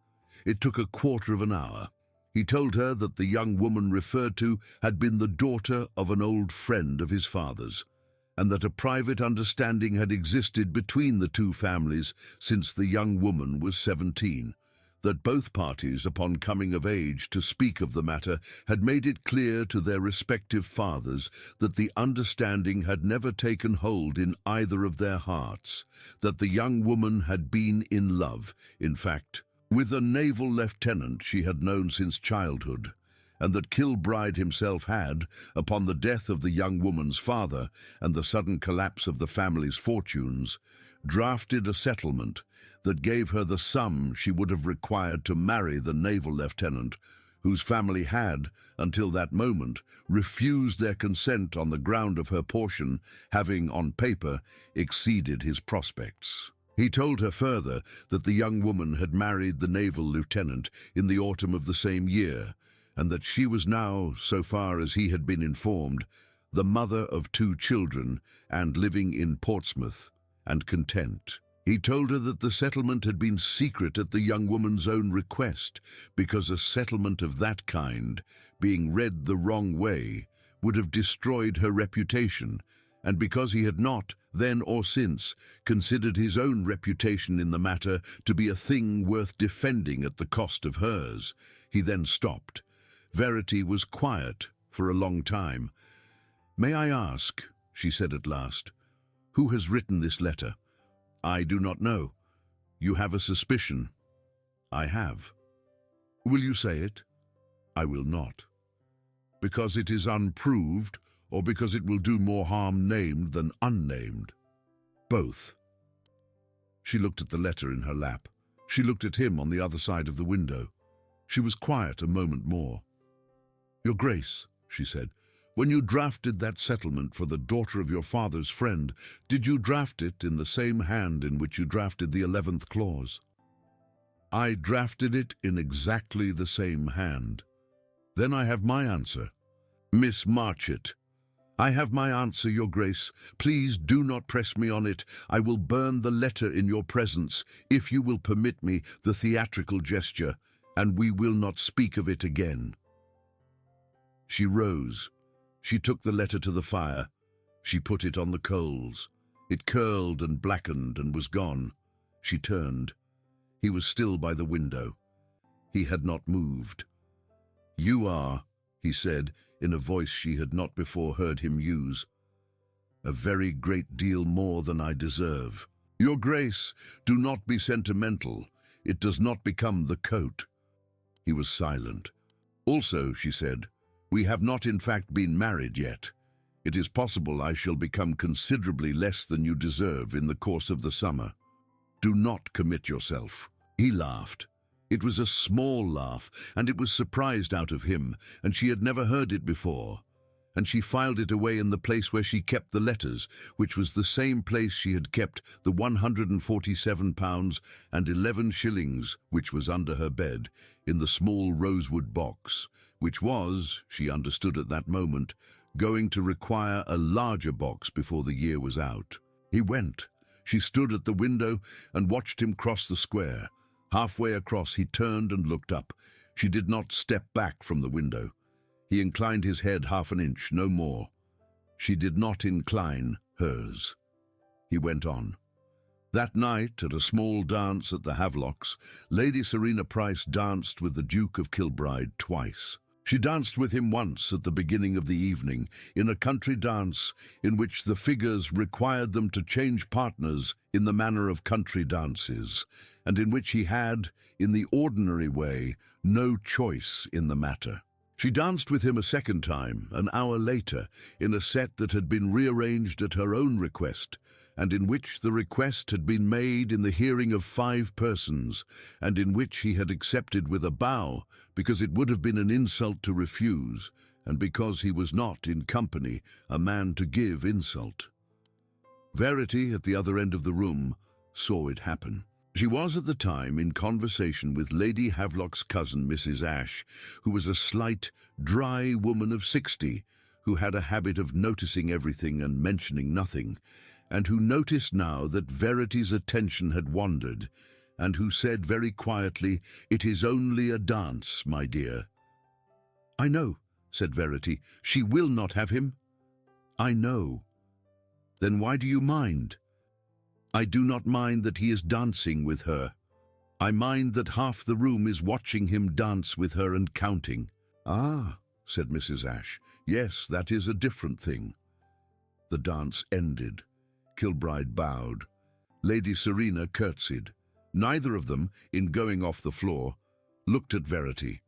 It took a quarter of an hour. He told her that the young woman referred to had been the daughter of an old friend of his father's, and that a private understanding had existed between the two families since the young woman was 17. That both parties, upon coming of age to speak of the matter, had made it clear to their respective fathers that the understanding had never taken hold in either of their hearts, that the young woman had been in love, in fact, with a naval lieutenant she had known since childhood, and that Kilbride himself had, upon the death of the young woman's father and the sudden collapse of the family's fortunes, drafted a settlement that gave her the sum she would have required to marry the naval lieutenant, whose family had, until that moment, refused their consent on the ground of her portion, having, on paper, exceeded his prospects. He told her further that the young woman had married the naval lieutenant in the autumn of the same year, and that she was now, so far as he had been informed, the mother of 2 children and living in Portsmouth, and content. He told her that the settlement had been secret at the young woman's own request, because a settlement of that kind, being read the wrong way, would have destroyed her reputation, and because he had not, then or since, considered his own reputation in the matter to be a thing worth defending at the cost of hers. He then stopped. Verity was quiet for a long time. "May I ask," she said at last, "who has written this letter?" "I do not know." "You have a suspicion?" "I have." "Will you say it?" "I will not." Because it is unproved, or because it will do more harm named than unnamed? Both. She looked at the letter in her lap. She looked at him on the other side of the window. She was quiet a moment more. "Your Grace," she said, "when you drafted that settlement for the daughter of your father's friend, did you draft it in the same hand in which you drafted the 11th clause?" "I drafted it in exactly the same hand." "Then I have my answer." "Miss Marchett." "I have my answer, Your Grace. Please do not press me on it. I will burn the letter in your presence, if you will permit me the theatrical gesture, and we will not speak of it again." She rose. She took the letter to the fire. She put it on the coals. It curled and blackened and was gone. She turned. He was still by the window. He had not moved. "You are," he said, in a voice she had not before heard him use, "a very great deal more than I deserve. Your Grace, do not be sentimental. It does not become the coat." He was silent. "Also," she said, "we have not in fact been married yet. It is possible I shall become considerably less than you deserve in the course of the summer. Do not commit yourself." He laughed. It was a small laugh, and it was surprised out of him, and she had never heard it before. And she filed it away in the place where she kept the letters, which was the same place she had kept the £147 and 11 shillings, which was under her bed, in the small rosewood box, which was, she understood at that moment, going to require a larger box before the year was out. He went. She stood at the window and watched him cross the square. Halfway across, he turned and looked up. She did not step back from the window. He inclined his head half an inch, no more. She did not incline hers. He went on. That night, at a small dance at the Havelocks, Lady Serena Price danced with the Duke of Kilbride twice. She danced with him once at the beginning of the evening, in a country dance in which the figures required them to change partners in the manner of country dances, and in which he had, in the ordinary way, no choice in the matter. She danced with him a second time, an hour later, in a set that had been rearranged at her own request, and in which the request had been made in the hearing of 5 persons, and in which he had accepted with a bow, because it would have been an insult to refuse, and because he was not, in company, a man to give insult. Verity, at the other end of the room, saw it happen. She was at the time in conversation with Lady Havelock's cousin, Mrs. Ashe, who was a slight, dry woman of 60, who had a habit of noticing everything and mentioning nothing, and who noticed now that Verity's attention had wandered, and who said very quietly, "It is only a dance, my dear." "I know," said Verity. "She will not have him." "I know." "Then why do you mind?" "I do not mind that he is dancing with her. I mind that half the room is watching him dance with her and counting." "Ah," said Mrs. Ashe. "Yes, that is a different thing." The dance ended. Kilbride bowed. Lady Serena curtsied. Neither of them, in going off the floor, looked at Verity.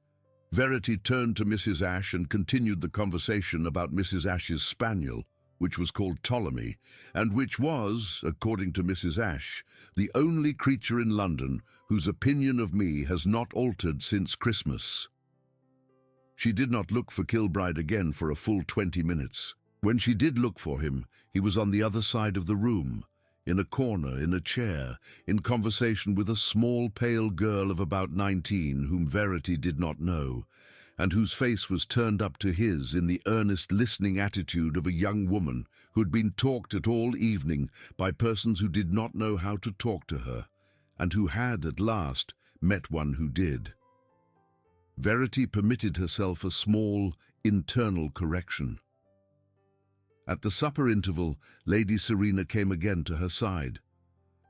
Verity turned to Mrs. Ashe and continued the conversation about Mrs. Ashe's spaniel, which was called Ptolemy, and which was, according to Mrs. Ashe, the only creature in London whose opinion of me has not altered since Christmas. She did not look for Kilbride again for a full 20 minutes. When she did look for him, he was on the other side of the room, in a corner, in a chair, in conversation with a small, pale girl of about 19 whom Verity did not know, and whose face was turned up to his in the earnest listening attitude of a young woman who had been talked at all evening by persons who did not know how to talk to her, and who had, at last, met one who did. Verity permitted herself a small, internal correction. At the supper interval, Lady Serena came again to her side.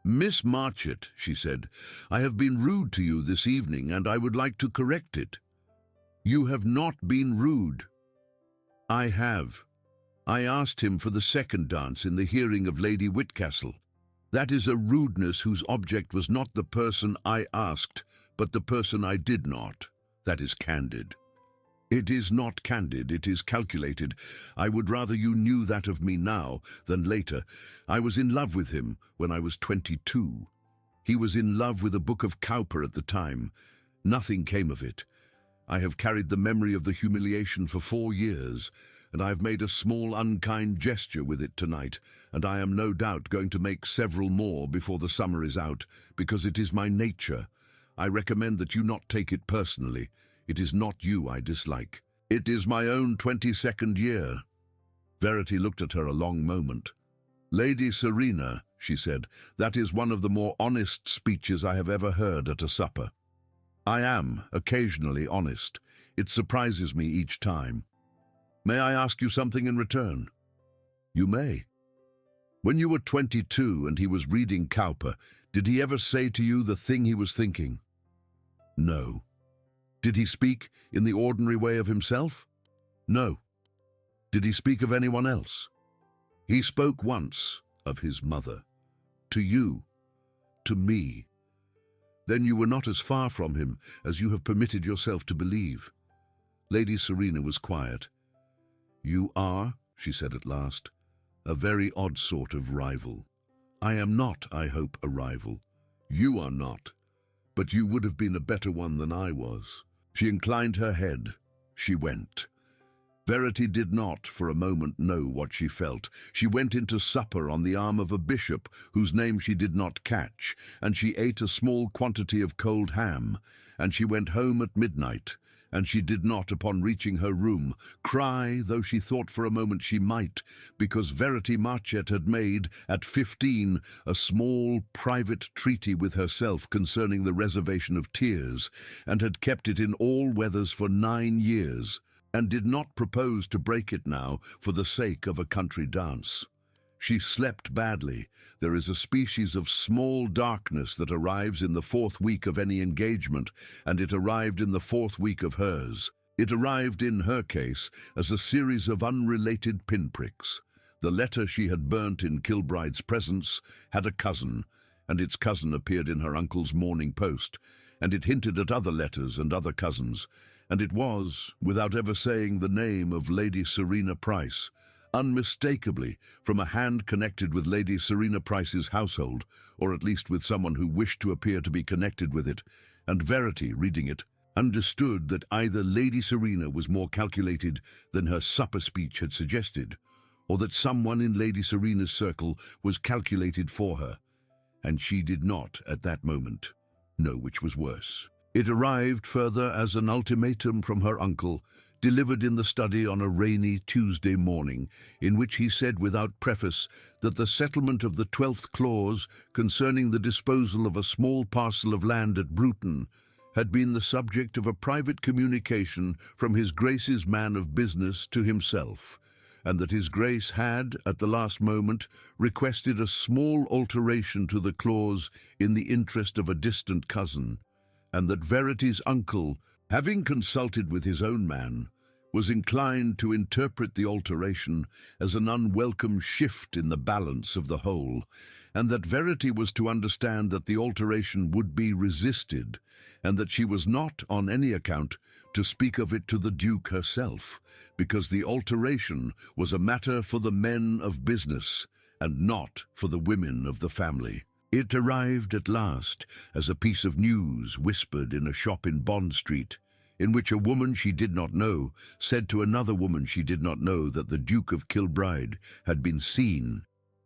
"Miss Marchett," she said, "I have been rude to you this evening, and I would like to correct it." "You have not been rude." "I have. I asked him for the second dance in the hearing of Lady Whitcastle. That is a rudeness whose object was not the person I asked, but the person I did not. That is candid." It is not candid, it is calculated. I would rather you knew that of me now than later. I was in love with him when I was 22. He was in love with a book of Cowper at the time. Nothing came of it. I have carried the memory of the humiliation for 4 years, and I have made a small unkind gesture with it tonight, and I am no doubt going to make several more before the summer is out, because it is my nature. I recommend that you not take it personally. It is not you I dislike. It is my own 22nd year. Verity looked at her a long moment. Lady Serena, she said, that is one of the more honest speeches I have ever heard at a supper. I am occasionally honest. It surprises me each time. May I ask you something in return? You may. When you were 22 and he was reading Cowper, did he ever say to you the thing he was thinking? No. Did he speak in the ordinary way of himself? No. Did he speak of anyone else? He spoke once of his mother. To you. To me. Then you were not as far from him as you have permitted yourself to believe. Lady Serena was quiet. You are, she said at last, a very odd sort of rival. I am not, I hope, a rival. You are not. But you would have been a better one than I was. She inclined her head. She went. Verity did not, for a moment, know what she felt. She went into supper on the arm of a bishop whose name she did not catch, and she ate a small quantity of cold ham, and she went home at midnight, and she did not, upon reaching her room, cry, though she thought for a moment she might, because Verity Marchett had made, at 15, a small private treaty with herself concerning the reservation of tears, and had kept it in all weathers for 9 years, and did not propose to break it now for the sake of a country dance. She slept badly. There is a species of small darkness that arrives in the 4th week of any engagement, and it arrived in the 4th week of hers. It arrived in her case as a series of unrelated pinpricks. The letter she had burnt in Kilbride's presence had a cousin, and its cousin appeared in her uncle's Morning Post, and it hinted at other letters and other cousins, and it was, without ever saying the name of Lady Serena Price, unmistakably from a hand connected with Lady Serena Price's household, or at least with someone who wished to appear to be connected with it, and Verity, reading it, understood that either Lady Serena was more calculated than her supper speech had suggested, or that someone in Lady Serena's circle was calculated for her, and she did not, at that moment, know which was worse. It arrived further as an ultimatum from her uncle, delivered in the study on a rainy Tuesday morning, in which he said without preface that the settlement of the 12th clause concerning the disposal of a small parcel of land at Bruton had been the subject of a private communication from His Grace's man of business to himself, and that His Grace had, at the last moment, requested a small alteration to the clause in the interest of a distant cousin, and that Verity's uncle, having consulted with his own man, was inclined to interpret the alteration as an unwelcome shift in the balance of the whole, and that Verity was to understand that the alteration would be resisted, and that she was not, on any account, to speak of it to the Duke herself, because the alteration was a matter for the men of business, and not for the women of the family. It arrived at last as a piece of news whispered in a shop in Bond Street, in which a woman she did not know said to another woman she did not know that the Duke of Kilbride had been seen,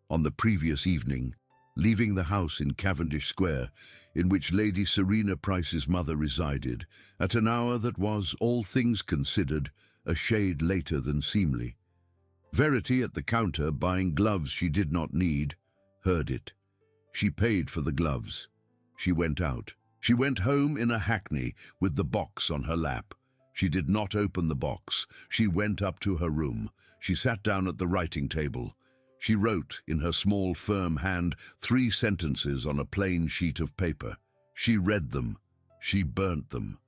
on the previous evening, leaving the house in Cavendish Square, in which Lady Serena Price's mother resided, at an hour that was, all things considered, a shade later than seemly. Verity, at the counter, buying gloves she did not need, heard it. She paid for the gloves. She went out. She went home in a hackney with the box on her lap. She did not open the box. She went up to her room. She sat down at the writing table. She wrote, in her small, firm hand, 3 sentences on a plain sheet of paper. She read them. She burnt them.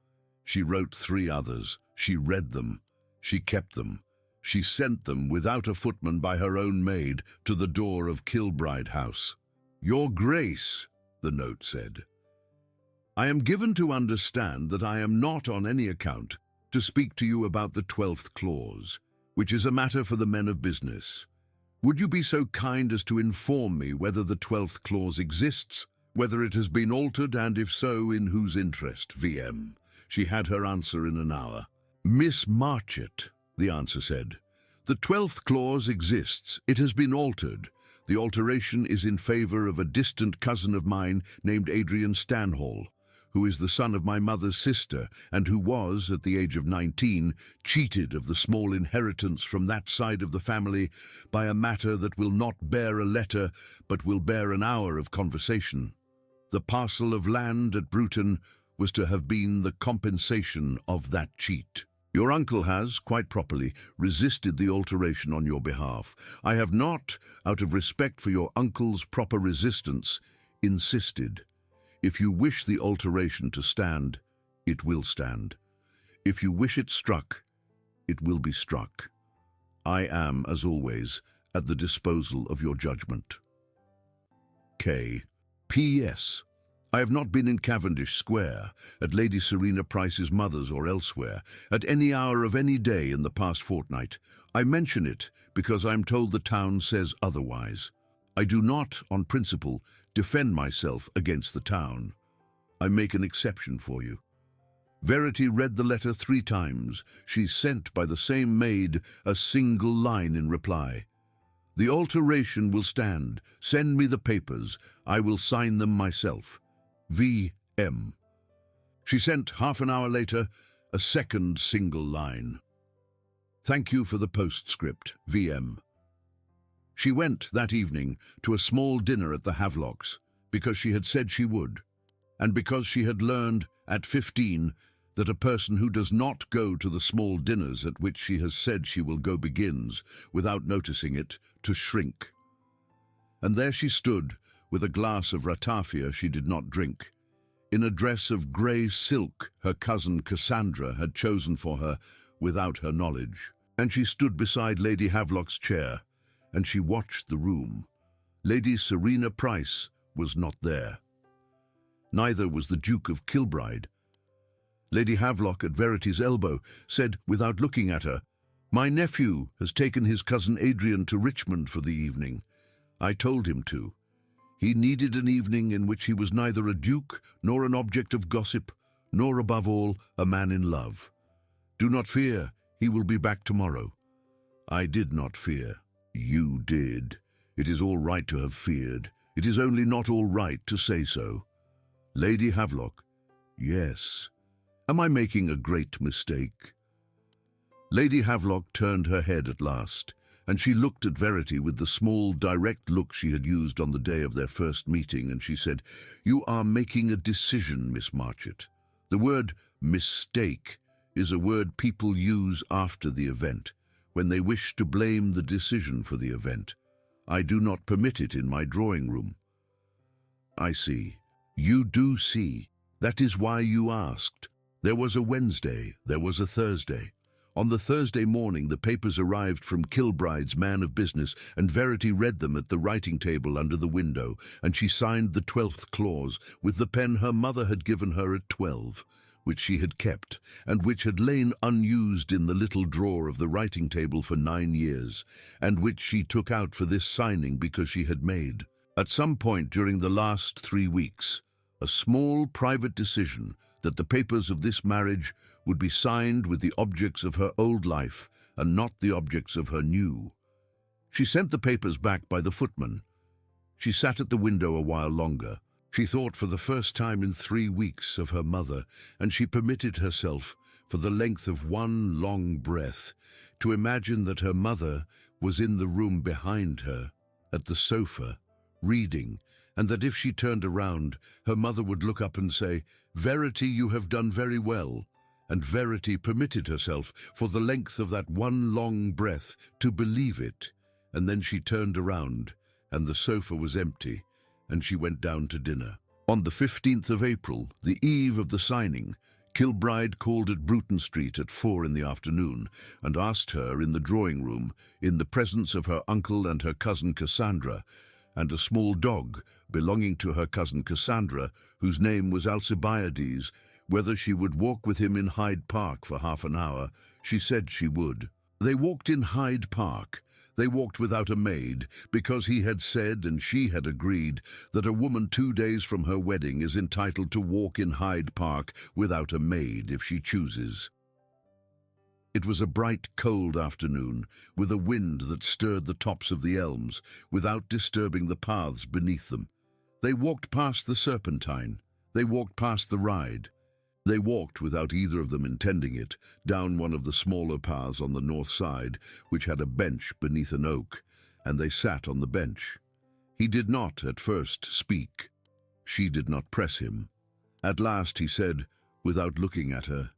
She wrote 3 others. She read them. She kept them. She sent them, without a footman, by her own maid, to the door of Kilbride House. Your Grace, the note said, I am given to understand that I am not on any account to speak to you about the 12th clause, which is a matter for the men of business. Would you be so kind as to inform me whether the 12th clause exists, whether it has been altered, and if so, in whose interest? VM. She had her answer in an hour. Miss Marchett, the answer said. The 12th clause exists. It has been altered. The alteration is in favor of a distant cousin of mine named Adrian Stanhall, who is the son of my mother's sister, and who was, at the age of 19, cheated of the small inheritance from that side of the family by a matter that will not bear a letter, but will bear an hour of conversation. The parcel of land at Bruton was to have been the compensation of that cheat. Your uncle has, quite properly, resisted the alteration on your behalf. I have not, out of respect for your uncle's proper resistance, insisted. If you wish the alteration to stand, it will stand. If you wish it struck, it will be struck. I am, as always, at the disposal of your judgment. K. P.S. I have not been in Cavendish Square, at Lady Serena Price's mother's or elsewhere, at any hour of any day in the past fortnight. I mention it because I am told the town says otherwise. I do not, on principle, defend myself against the town. I make an exception for you. Verity read the letter 3 times. She sent by the same maid a single line in reply. The alteration will stand. Send me the papers. I will sign them myself. V.M. She sent half an hour later a second single line. Thank you for the postscript, V.M. She went that evening to a small dinner at the Havelocks because she had said she would, and because she had learned at 15 that a person who does not go to the small dinners at which she has said she will go begins, without noticing it, to shrink. And there she stood, with a glass of ratafia she did not drink, in a dress of grey silk her cousin Cassandra had chosen for her without her knowledge. And she stood beside Lady Havelock's chair, and she watched the room. Lady Serena Price was not there. Neither was the Duke of Kilbride. Lady Havelock, at Verity's elbow, said, without looking at her, "My nephew has taken his cousin Adrian to Richmond for the evening. I told him to. He needed an evening in which he was neither a duke nor an object of gossip, nor, above all, a man in love. Do not fear, he will be back tomorrow." I did not fear. You did. It is all right to have feared. It is only not all right to say so. Lady Havelock. Yes. Am I making a great mistake? Lady Havelock turned her head at last, and she looked at Verity with the small, direct look she had used on the day of their first meeting, and she said, "You are making a decision, Miss Marchett. The word mistake is a word people use after the event, when they wish to blame the decision for the event. I do not permit it in my drawing room." I see. You do see. That is why you asked. There was a Wednesday, there was a Thursday. On the Thursday morning the papers arrived from Kilbride's man of business, and Verity read them at the writing table under the window, and she signed the 12th clause with the pen her mother had given her at 12, which she had kept, and which had lain unused in the little drawer of the writing table for 9 years, and which she took out for this signing because she had made, at some point during the last 3 weeks, a small private decision that the papers of this marriage would be signed with the objects of her old life and not the objects of her new. She sent the papers back by the footman. She sat at the window a while longer. She thought for the first time in 3 weeks of her mother, and she permitted herself, for the length of one long breath, to imagine that her mother was in the room behind her, at the sofa, reading, and that if she turned around, her mother would look up and say, "Verity, you have done very well." And Verity permitted herself, for the length of that one long breath, to believe it. And then she turned around, and the sofa was empty, and she went down to dinner. On the 15th of April, the eve of the signing, Kilbride called at Bruton Street at 4 in the afternoon, and asked her in the drawing-room, in the presence of her uncle and her cousin Cassandra, and a small dog belonging to her cousin Cassandra, whose name was Alcibiades, Whether she would walk with him in Hyde Park for half an hour, she said she would. They walked in Hyde Park. They walked without a maid, because he had said and she had agreed that a woman 2 days from her wedding is entitled to walk in Hyde Park without a maid if she chooses. It was a bright, cold afternoon, with a wind that stirred the tops of the elms, without disturbing the paths beneath them. They walked past the Serpentine. They walked past the Ride. They walked, without either of them intending it, down one of the smaller paths on the north side, which had a bench beneath an oak, and they sat on the bench. He did not, at first, speak. She did not press him. At last he said, without looking at her,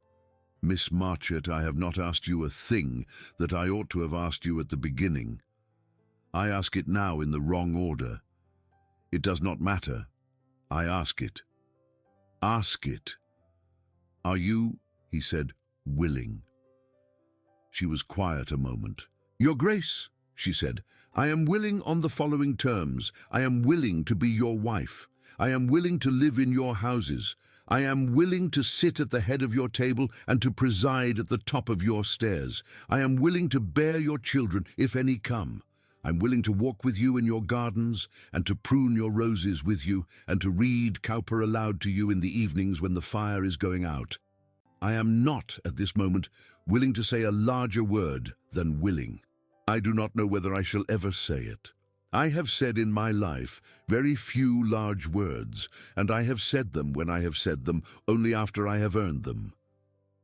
"Miss Marchett, I have not asked you a thing that I ought to have asked you at the beginning. I ask it now in the wrong order. It does not matter. I ask it. Ask it. Are you," he said, "willing?" She was quiet a moment. "Your Grace," she said, "I am willing on the following terms. I am willing to be your wife. I am willing to live in your houses. I am willing to sit at the head of your table and to preside at the top of your stairs. I am willing to bear your children, if any come. I'm willing to walk with you in your gardens, and to prune your roses with you, and to read Cowper aloud to you in the evenings when the fire is going out. I am not, at this moment, willing to say a larger word than willing. I do not know whether I shall ever say it. I have said in my life very few large words, and I have said them when I have said them only after I have earned them.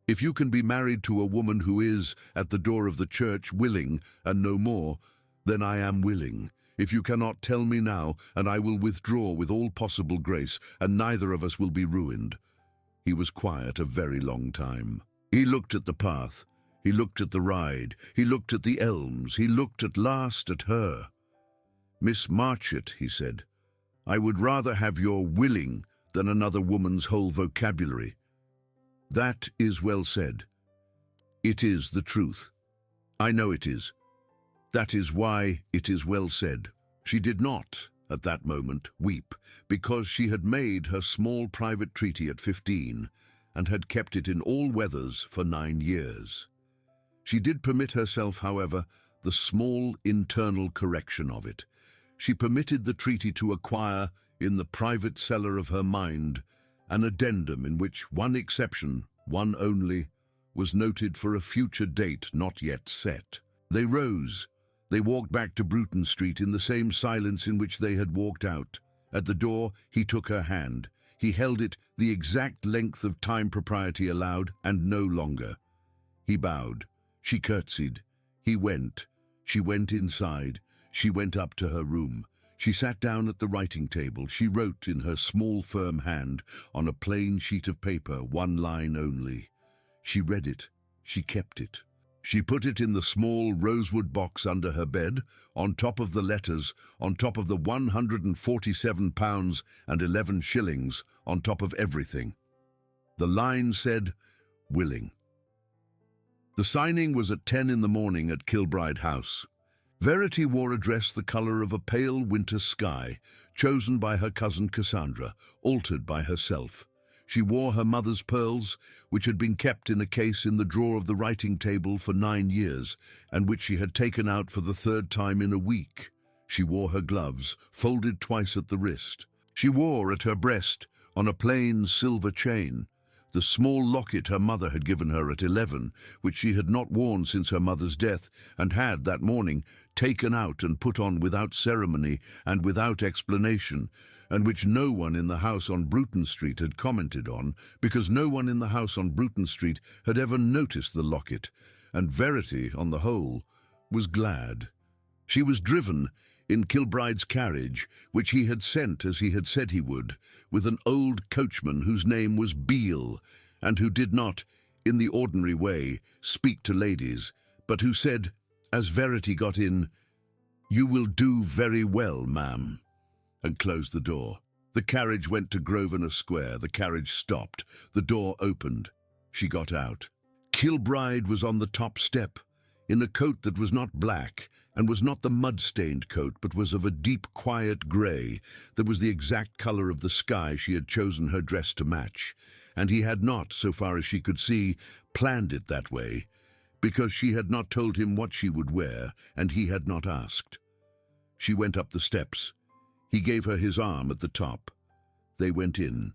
If you can be married to a woman who is, at the door of the church, willing, and no more, then I am willing. If you cannot, tell me now, and I will withdraw with all possible grace, and neither of us will be ruined." He was quiet a very long time. He looked at the path. He looked at the Ride. He looked at the elms. He looked at last at her. "Miss Marchett," he said, "I would rather have your willing than another woman's whole vocabulary." "That is well said. It is the truth. I know it is. That is why it is well said." She did not, at that moment, weep, because she had made her small private treaty at 15, and had kept it in all weathers for 9 years. She did permit herself, however, the small internal correction of it. She permitted the treaty to acquire, in the private cellar of her mind, an addendum in which one exception, one only, was noted for a future date not yet set. They rose. They walked back to Bruton Street in the same silence in which they had walked out. At the door, he took her hand. He held it the exact length of time propriety allowed, and no longer. He bowed. She curtsied. He went. She went inside. She went up to her room. She sat down at the writing table. She wrote in her small, firm hand, on a plain sheet of paper, one line only. She read it. She kept it. She put it in the small rosewood box under her bed, on top of the letters, on top of the £147 and 11 shillings, on top of everything. The line said, "Willing." The signing was at 10 in the morning at Kilbride House. Verity wore a dress the colour of a pale winter sky, chosen by her cousin Cassandra, altered by herself. She wore her mother's pearls, which had been kept in a case in the drawer of the writing table for 9 years, and which she had taken out for the 3rd time in a week. She wore her gloves, folded twice at the wrist. She wore at her breast, on a plain silver chain, the small locket her mother had given her at 11, which she had not worn since her mother's death, and had, that morning, taken out and put on without ceremony and without explanation, and which no one in the house on Bruton Street had commented on, because no one in the house on Bruton Street had ever noticed the locket, and Verity, on the whole, was glad. She was driven in Kilbride's carriage, which he had sent, as he had said he would, with an old coachman whose name was Beale, and who did not, in the ordinary way, speak to ladies, but who said, as Verity got in, "You will do very well, ma'am," and closed the door. The carriage went to Grosvenor Square. The carriage stopped. The door opened. She got out. Kilbride was on the top step, in a coat that was not black, and was not the mud-stained coat, but was of a deep, quiet grey that was the exact colour of the sky she had chosen her dress to match, and he had not, so far as she could see, planned it that way, because she had not told him what she would wear, and he had not asked. She went up the steps. He gave her his arm at the top. They went in.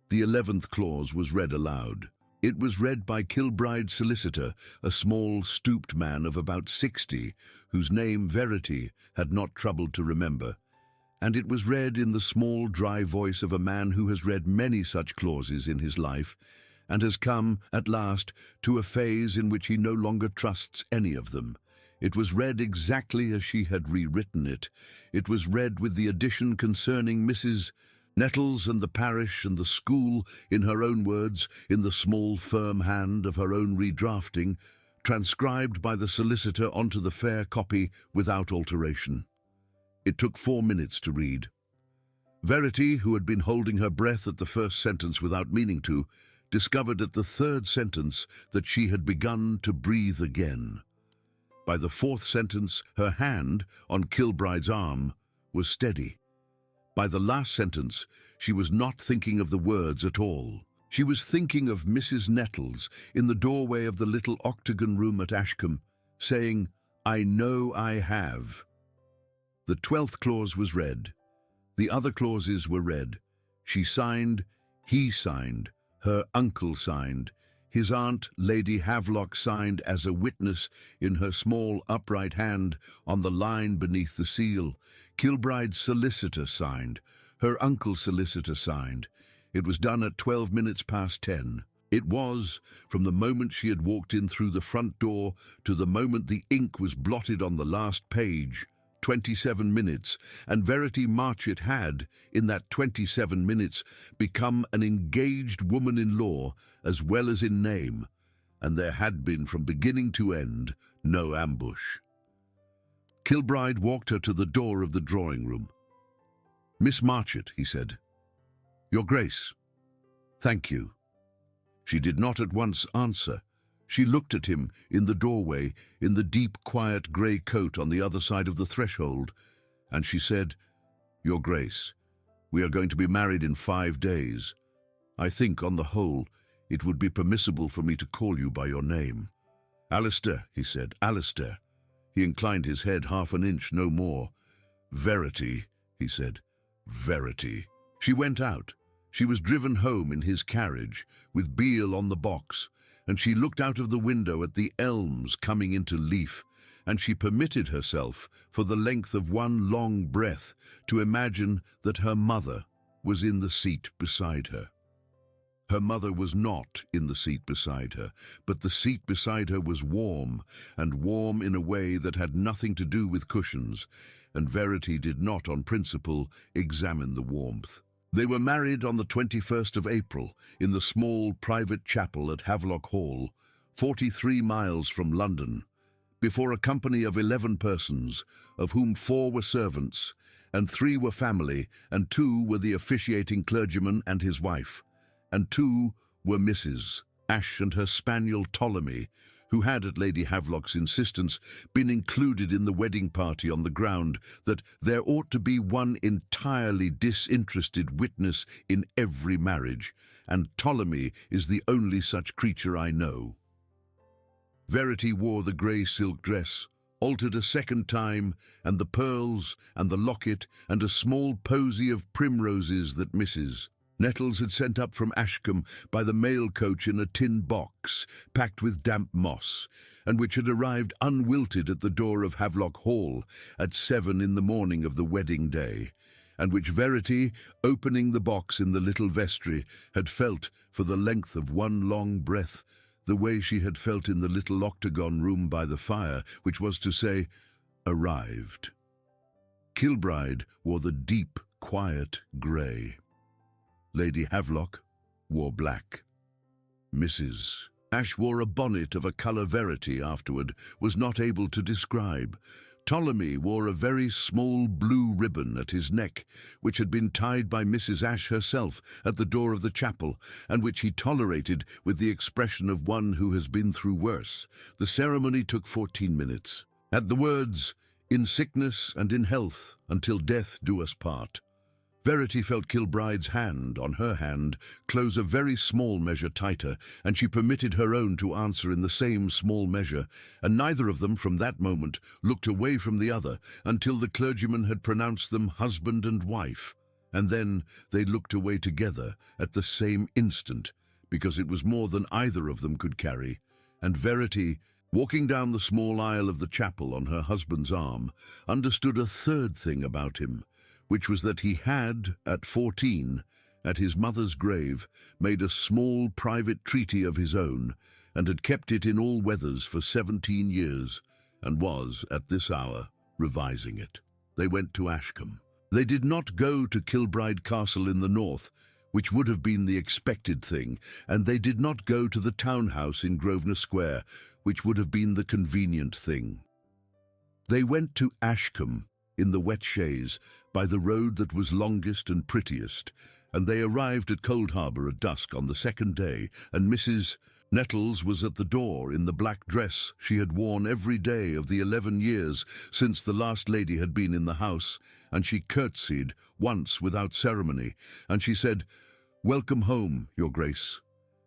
The 11th clause was read aloud. It was read by Kilbride's solicitor, a small, stooped man of about 60, whose name Verity had not troubled to remember. And it was read in the small, dry voice of a man who has read many such clauses in his life, and has come, at last, to a phase in which he no longer trusts any of them. It was read exactly as she had rewritten it. It was read with the addition concerning Mrs. Nettles and the parish and the school, in her own words, in the small, firm hand of her own redrafting, transcribed by the solicitor onto the fair copy without alteration. It took 4 minutes to read. Verity, who had been holding her breath at the first sentence without meaning to, discovered at the 3rd sentence that she had begun to breathe again. By the 4th sentence, her hand, on Kilbride's arm, was steady. By the last sentence, she was not thinking of the words at all. She was thinking of Mrs. Nettles in the doorway of the little octagon room at Ashcombe, saying, "I know I have." The 12th clause was read. The other clauses were read. She signed, he signed, her uncle signed, his aunt, Lady Havelock, signed as a witness in her small upright hand on the line beneath the seal. Kilbride's solicitor signed. Her uncle's solicitor signed. It was done at 12 minutes past 10. It was, from the moment she had walked in through the front door to the moment the ink was blotted on the last page, 27 minutes, and Verity Marchett had, in that 27 minutes, become an engaged woman-in-law as well as in name, and there had been from beginning to end no ambush. Kilbride walked her to the door of the drawing-room. "Miss Marchett," he said. "Your Grace." "Thank you." She did not at once answer. She looked at him in the doorway, in the deep, quiet grey coat on the other side of the threshold, and she said, "Your Grace, we are going to be married in 5 days. I think, on the whole, it would be permissible for me to call you by your name." "Alistair," he said, "Alistair." He inclined his head half an inch, no more. "Verity," he said, "Verity." She went out. She was driven home in his carriage, with Beale on the box, and she looked out of the window at the elms coming into leaf, and she permitted herself, for the length of one long breath, to imagine that her mother was in the seat beside her. Her mother was not in the seat beside her, but the seat beside her was warm, and warm in a way that had nothing to do with cushions, and Verity did not, on principle, examine the warmth. They were married on the 21st of April in the small private chapel at Havelock Hall, 43 miles from London, before a company of 11 persons, of whom 4 were servants, and 3 were family, and 2 were the officiating clergyman and his wife, and 2 were Mrs. Ashe and her spaniel Ptolemy, who had, at Lady Havelock's insistence, been included in the wedding party on the ground that there ought to be one entirely disinterested witness in every marriage, and Ptolemy is the only such creature I know. Verity wore the grey silk dress, altered a second time, and the pearls, and the locket, and a small posy of primroses that Mrs. Nettles had sent up from Ashcombe by the mail coach in a tin box, packed with damp moss, and which had arrived unwilted at the door of Havelock Hall at 7 in the morning of the wedding day, and which Verity, opening the box in the little vestry, had felt, for the length of one long breath, the way she had felt in the little octagon room by the fire, which was to say, arrived. Kilbride wore the deep, quiet grey. Lady Havelock wore black. Mrs. Ashe wore a bonnet of a colour Verity afterward was not able to describe. Ptolemy wore a very small blue ribbon at his neck, which had been tied by Mrs. Ashe herself at the door of the chapel, and which he tolerated with the expression of one who has been through worse. The ceremony took 14 minutes. At the words, "In sickness and in health, until death do us part," Verity felt Kilbride's hand on her hand close a very small measure tighter, and she permitted her own to answer in the same small measure, and neither of them from that moment looked away from the other until the clergyman had pronounced them husband and wife, and then they looked away together at the same instant, because it was more than either of them could carry, and Verity, walking down the small aisle of the chapel on her husband's arm, understood a third thing about him, which was that he had, at 14, at his mother's grave, made a small private treaty of his own, and had kept it in all weathers for 17 years, and was, at this hour, revising it. They went to Ashcombe. They did not go to Kilbride Castle in the north, which would have been the expected thing, and they did not go to the townhouse in Grosvenor Square, which would have been the convenient thing. They went to Ashcombe, in the wet chaise, by the road that was longest and prettiest, and they arrived at Coldharbour at dusk on the second day, and Mrs. Nettles was at the door in the black dress she had worn every day of the 11 years since the last lady had been in the house, and she curtsied once without ceremony, and she said, "Welcome home, your grace,"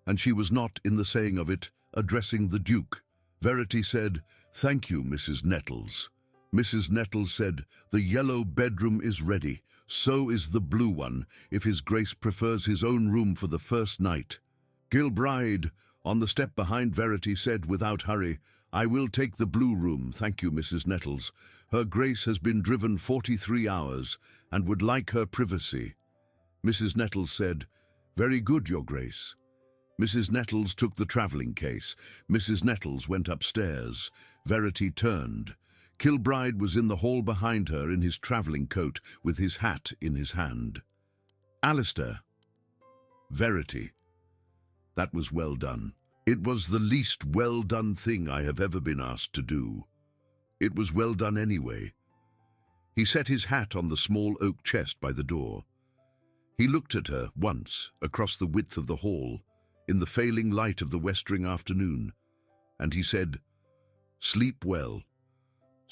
and she was not, in the saying of it, addressing the Duke. Verity said, "Thank you, Mrs. Nettles." Mrs. Nettles said, "The yellow bedroom is ready, so is the blue one, if his grace prefers his own room for the first night." Kilbride, on the step behind Verity, said without hurry, "I will take the blue room, thank you, Mrs. Nettles. Her grace has been driven 43 hours, and would like her privacy." Mrs. Nettles said, "Very good, your grace." Mrs. Nettles took the travelling case. Mrs. Nettles went upstairs. Verity turned. Kilbride was in the hall behind her in his travelling coat, with his hat in his hand. "Alistair." Verity. That was well done. It was the least well-done thing I have ever been asked to do. It was well done anyway. He set his hat on the small oak chest by the door. He looked at her once across the width of the hall, in the failing light of the westering afternoon, and he said, "Sleep well.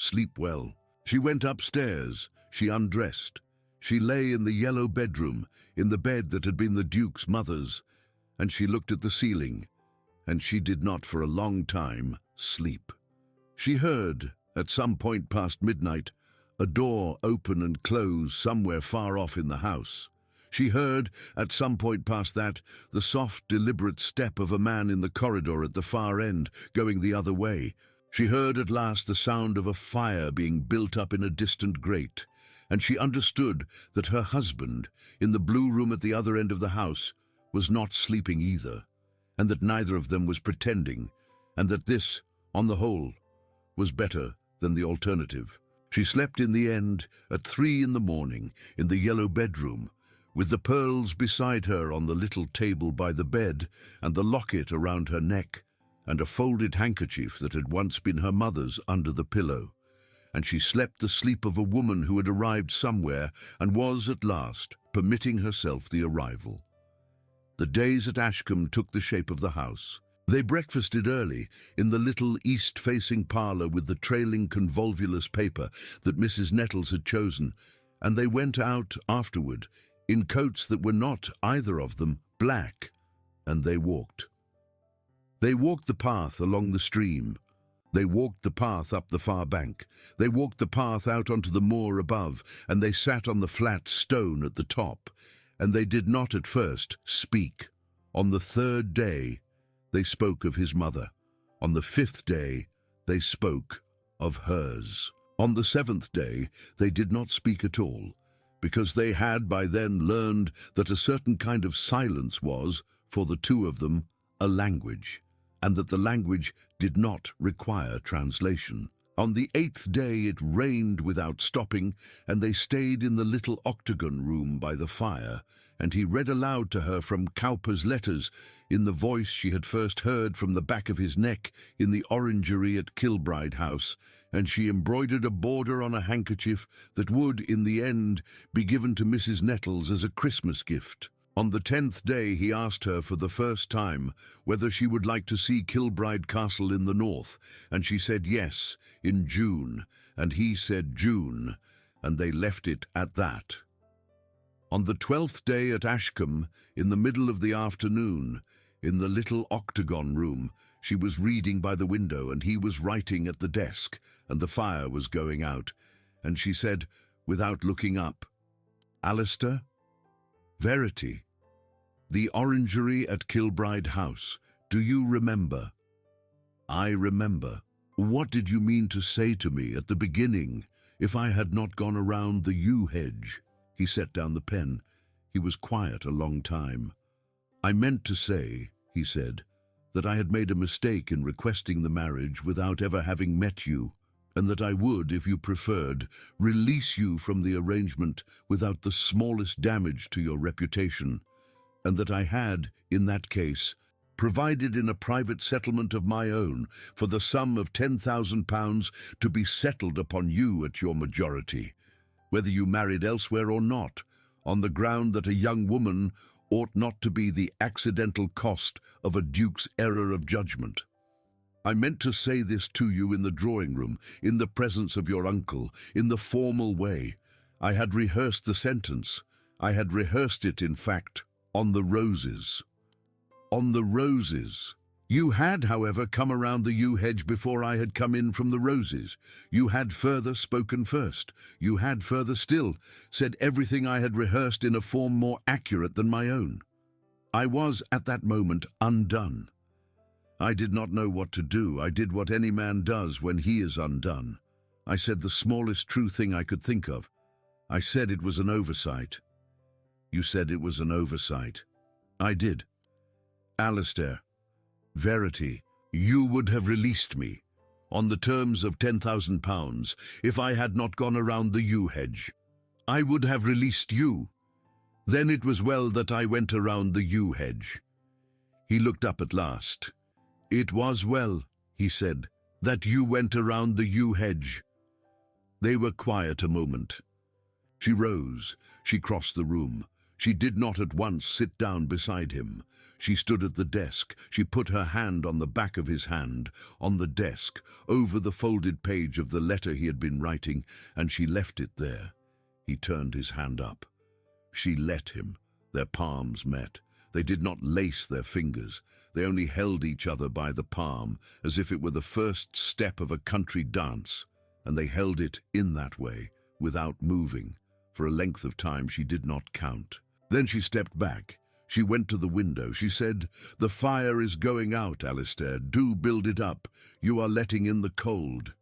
Sleep well." She went upstairs. She undressed. She lay in the yellow bedroom, in the bed that had been the Duke's mother's, and she looked at the ceiling, and she did not for a long time sleep. She heard, at some point past midnight, a door open and close somewhere far off in the house. She heard, at some point past that, the soft, deliberate step of a man in the corridor at the far end, going the other way. She heard at last the sound of a fire being built up in a distant grate, and she understood that her husband, in the blue room at the other end of the house, was not sleeping either, and that neither of them was pretending, and that this, on the whole, was better than the alternative. She slept in the end at 3 in the morning in the yellow bedroom, with the pearls beside her on the little table by the bed, and the locket around her neck, and a folded handkerchief that had once been her mother's under the pillow. And she slept the sleep of a woman who had arrived somewhere and was, at last, permitting herself the arrival. The days at Ashcombe took the shape of the house. They breakfasted early in the little east-facing parlour with the trailing convolvulus paper that Mrs. Nettles had chosen, and they went out afterward in coats that were not, either of them, black, and they walked. They walked the path along the stream. They walked the path up the far bank. They walked the path out onto the moor above, and they sat on the flat stone at the top, and they did not at first speak. On the 3rd day, they spoke of his mother. On the 5th day, they spoke of hers. On the 7th day, they did not speak at all, because they had by then learned that a certain kind of silence was, for the two of them, a language, and that the language did not require translation. On the 8th day it rained without stopping, and they stayed in the little octagon room by the fire, and he read aloud to her from Cowper's letters in the voice she had first heard from the back of his neck in the orangery at Kilbride House, and she embroidered a border on a handkerchief that would, in the end, be given to Mrs. Nettles as a Christmas gift. On the 10th day he asked her for the first time whether she would like to see Kilbride Castle in the north, and she said yes, in June, and he said June, and they left it at that. On the 12th day at Ashcombe, in the middle of the afternoon, in the little octagon room, she was reading by the window and he was writing at the desk, and the fire was going out, and she said, without looking up, "Alistair?" "Verity. The orangery at Kilbride House. Do you remember?" "I remember." "What did you mean to say to me at the beginning, if I had not gone around the yew hedge?" He set down the pen. He was quiet a long time. "I meant to say," he said, "that I had made a mistake in requesting the marriage without ever having met you, and that I would, if you preferred, release you from the arrangement without the smallest damage to your reputation, and that I had, in that case, provided in a private settlement of my own for the sum of £10,000 to be settled upon you at your majority, whether you married elsewhere or not, on the ground that a young woman ought not to be the accidental cost of a duke's error of judgment. I meant to say this to you in the drawing-room, in the presence of your uncle, in the formal way. I had rehearsed the sentence. I had rehearsed it, in fact, on the roses." "On the roses. You had, however, come around the yew hedge before I had come in from the roses. You had further spoken first. You had further still said everything I had rehearsed in a form more accurate than my own. I was, at that moment, undone. I did not know what to do. I did what any man does when he is undone. I said the smallest true thing I could think of. I said it was an oversight." "You said it was an oversight." "I did. Alistair, Verity, you would have released me, on the terms of £10,000, if I had not gone around the yew hedge. I would have released you. Then it was well that I went around the yew hedge." He looked up at last. "It was well," he said, "that you went around the yew hedge." They were quiet a moment. She rose. She crossed the room. She did not at once sit down beside him. She stood at the desk. She put her hand on the back of his hand, on the desk, over the folded page of the letter he had been writing, and she left it there. He turned his hand up. She let him. Their palms met. They did not lace their fingers. They only held each other by the palm, as if it were the first step of a country dance, and they held it in that way, without moving. For a length of time she did not count. Then she stepped back. She went to the window. She said, "The fire is going out, Alistair. Do build it up. You are letting in the cold."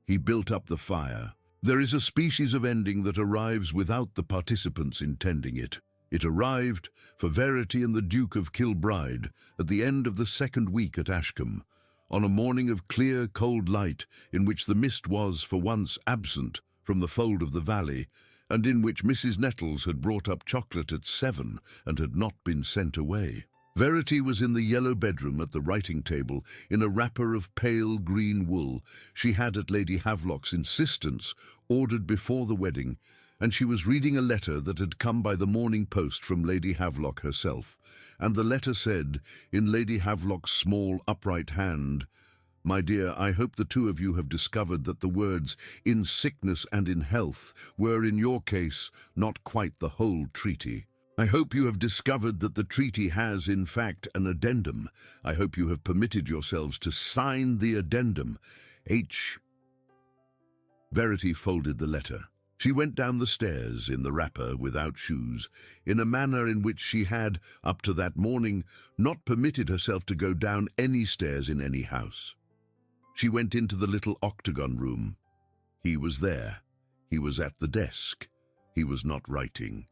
He built up the fire. There is a species of ending that arrives without the participants intending it. It arrived for Verity and the Duke of Kilbride at the end of the second week at Ashcombe, on a morning of clear, cold light, in which the mist was, for once, absent from the fold of the valley, and in which Mrs. Nettles had brought up chocolate at 7 and had not been sent away. Verity was in the yellow bedroom at the writing table in a wrapper of pale green wool she had, at Lady Havelock's insistence, ordered before the wedding, and she was reading a letter that had come by the morning post from Lady Havelock herself, and the letter said, in Lady Havelock's small upright hand, "My dear, I hope the two of you have discovered that the words 'in sickness and in health' were, in your case, not quite the whole treaty. I hope you have discovered that the treaty has, in fact, an addendum. I hope you have permitted yourselves to sign the addendum. H." Verity folded the letter. She went down the stairs in the wrapper, without shoes, in a manner in which she had, up to that morning, not permitted herself to go down any stairs in any house. She went into the little octagon room. He was there. He was at the desk. He was not writing.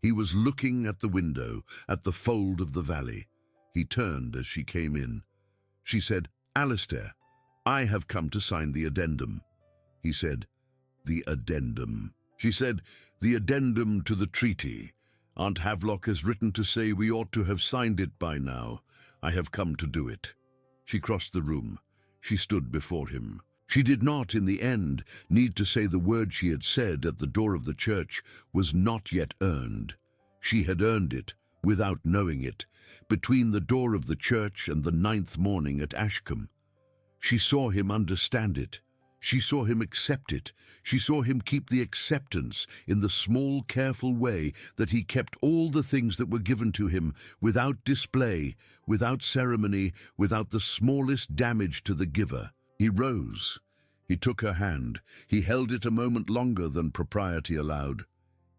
He was looking at the window, at the fold of the valley. He turned as she came in. She said, "Alistair, I have come to sign the addendum." He said, "The addendum." She said, "The addendum to the treaty. Aunt Havelock has written to say we ought to have signed it by now. I have come to do it." She crossed the room. She stood before him. She did not, in the end, need to say the word she had said at the door of the church was not yet earned. She had earned it, without knowing it, between the door of the church and the 9th morning at Ashcombe. She saw him understand it. She saw him accept it. She saw him keep the acceptance in the small, careful way that he kept all the things that were given to him, without display, without ceremony, without the smallest damage to the giver. He rose. He took her hand. He held it a moment longer than propriety allowed.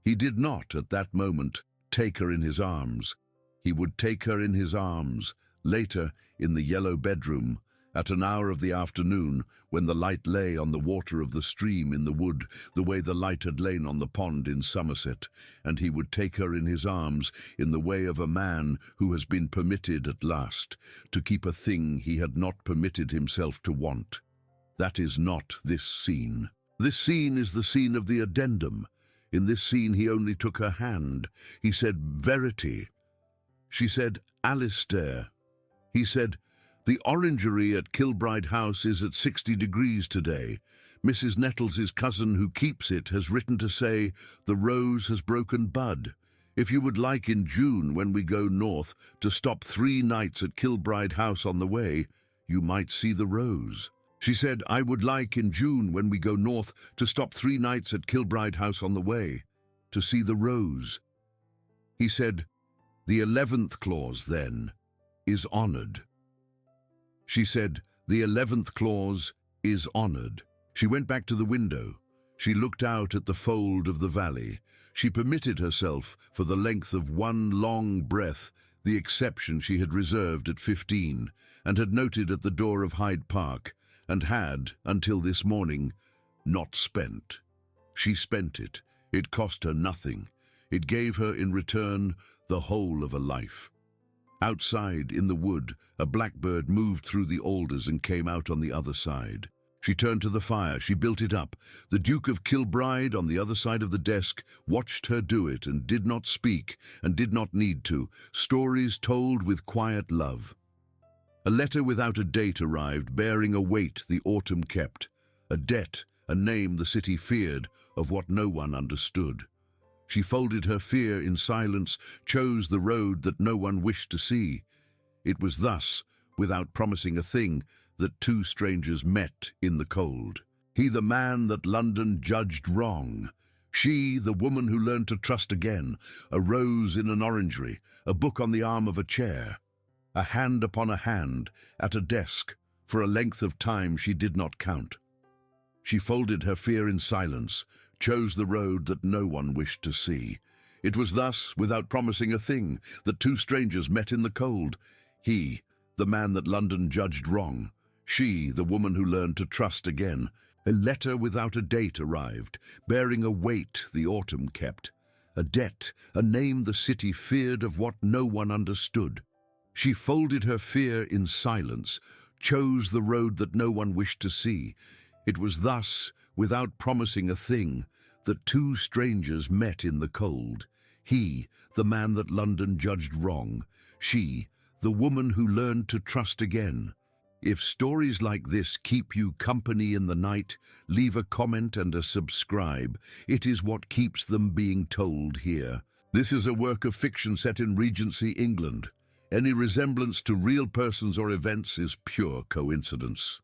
He did not, at that moment, take her in his arms. He would take her in his arms, later, in the yellow bedroom, at an hour of the afternoon, when the light lay on the water of the stream in the wood, the way the light had lain on the pond in Somerset, and he would take her in his arms in the way of a man who has been permitted at last to keep a thing he had not permitted himself to want. That is not this scene. This scene is the scene of the addendum. In this scene he only took her hand. He said, "Verity." She said, "Alistair." He said, "The orangery at Kilbride House is at 60 degrees today. Mrs. Nettles's cousin who keeps it has written to say the rose has broken bud. If you would like in June, when we go north, to stop 3 nights at Kilbride House on the way, you might see the rose." She said, "I would like in June, when we go north, to stop 3 nights at Kilbride House on the way, to see the rose." He said, "The 11th clause, then, is honoured." She said, "The 11th clause is honoured." She went back to the window. She looked out at the fold of the valley. She permitted herself, for the length of one long breath, the exception she had reserved at 15, and had noted at the door of Hyde Park, and had, until this morning, not spent. She spent it. It cost her nothing. It gave her in return the whole of a life. Outside, in the wood, a blackbird moved through the alders and came out on the other side. She turned to the fire. She built it up. The Duke of Kilbride, on the other side of the desk, watched her do it and did not speak and did not need to. Stories told with quiet love. A letter without a date arrived, bearing a weight the autumn kept, a debt, a name the city feared, of what no one understood. She folded her fear in silence, chose the road that no one wished to see. It was thus, without promising a thing, that 2 strangers met in the cold. He, the man that London judged wrong. She, the woman who learned to trust again. A rose in an orangery, a book on the arm of a chair. A hand upon a hand, at a desk, for a length of time she did not count. She folded her fear in silence, chose the road that no one wished to see. It was thus, without promising a thing, that 2 strangers met in the cold. He, the man that London judged wrong. She, the woman who learned to trust again. A letter without a date arrived, bearing a weight the autumn kept. A debt, a name the city feared, of what no one understood. She folded her fear in silence, chose the road that no one wished to see. It was thus, without promising a thing, that 2 strangers met in the cold. He, the man that London judged wrong. She, the woman who learned to trust again. If stories like this keep you company in the night, leave a comment and a subscribe. It is what keeps them being told here. This is a work of fiction set in Regency, England. Any resemblance to real persons or events is pure coincidence.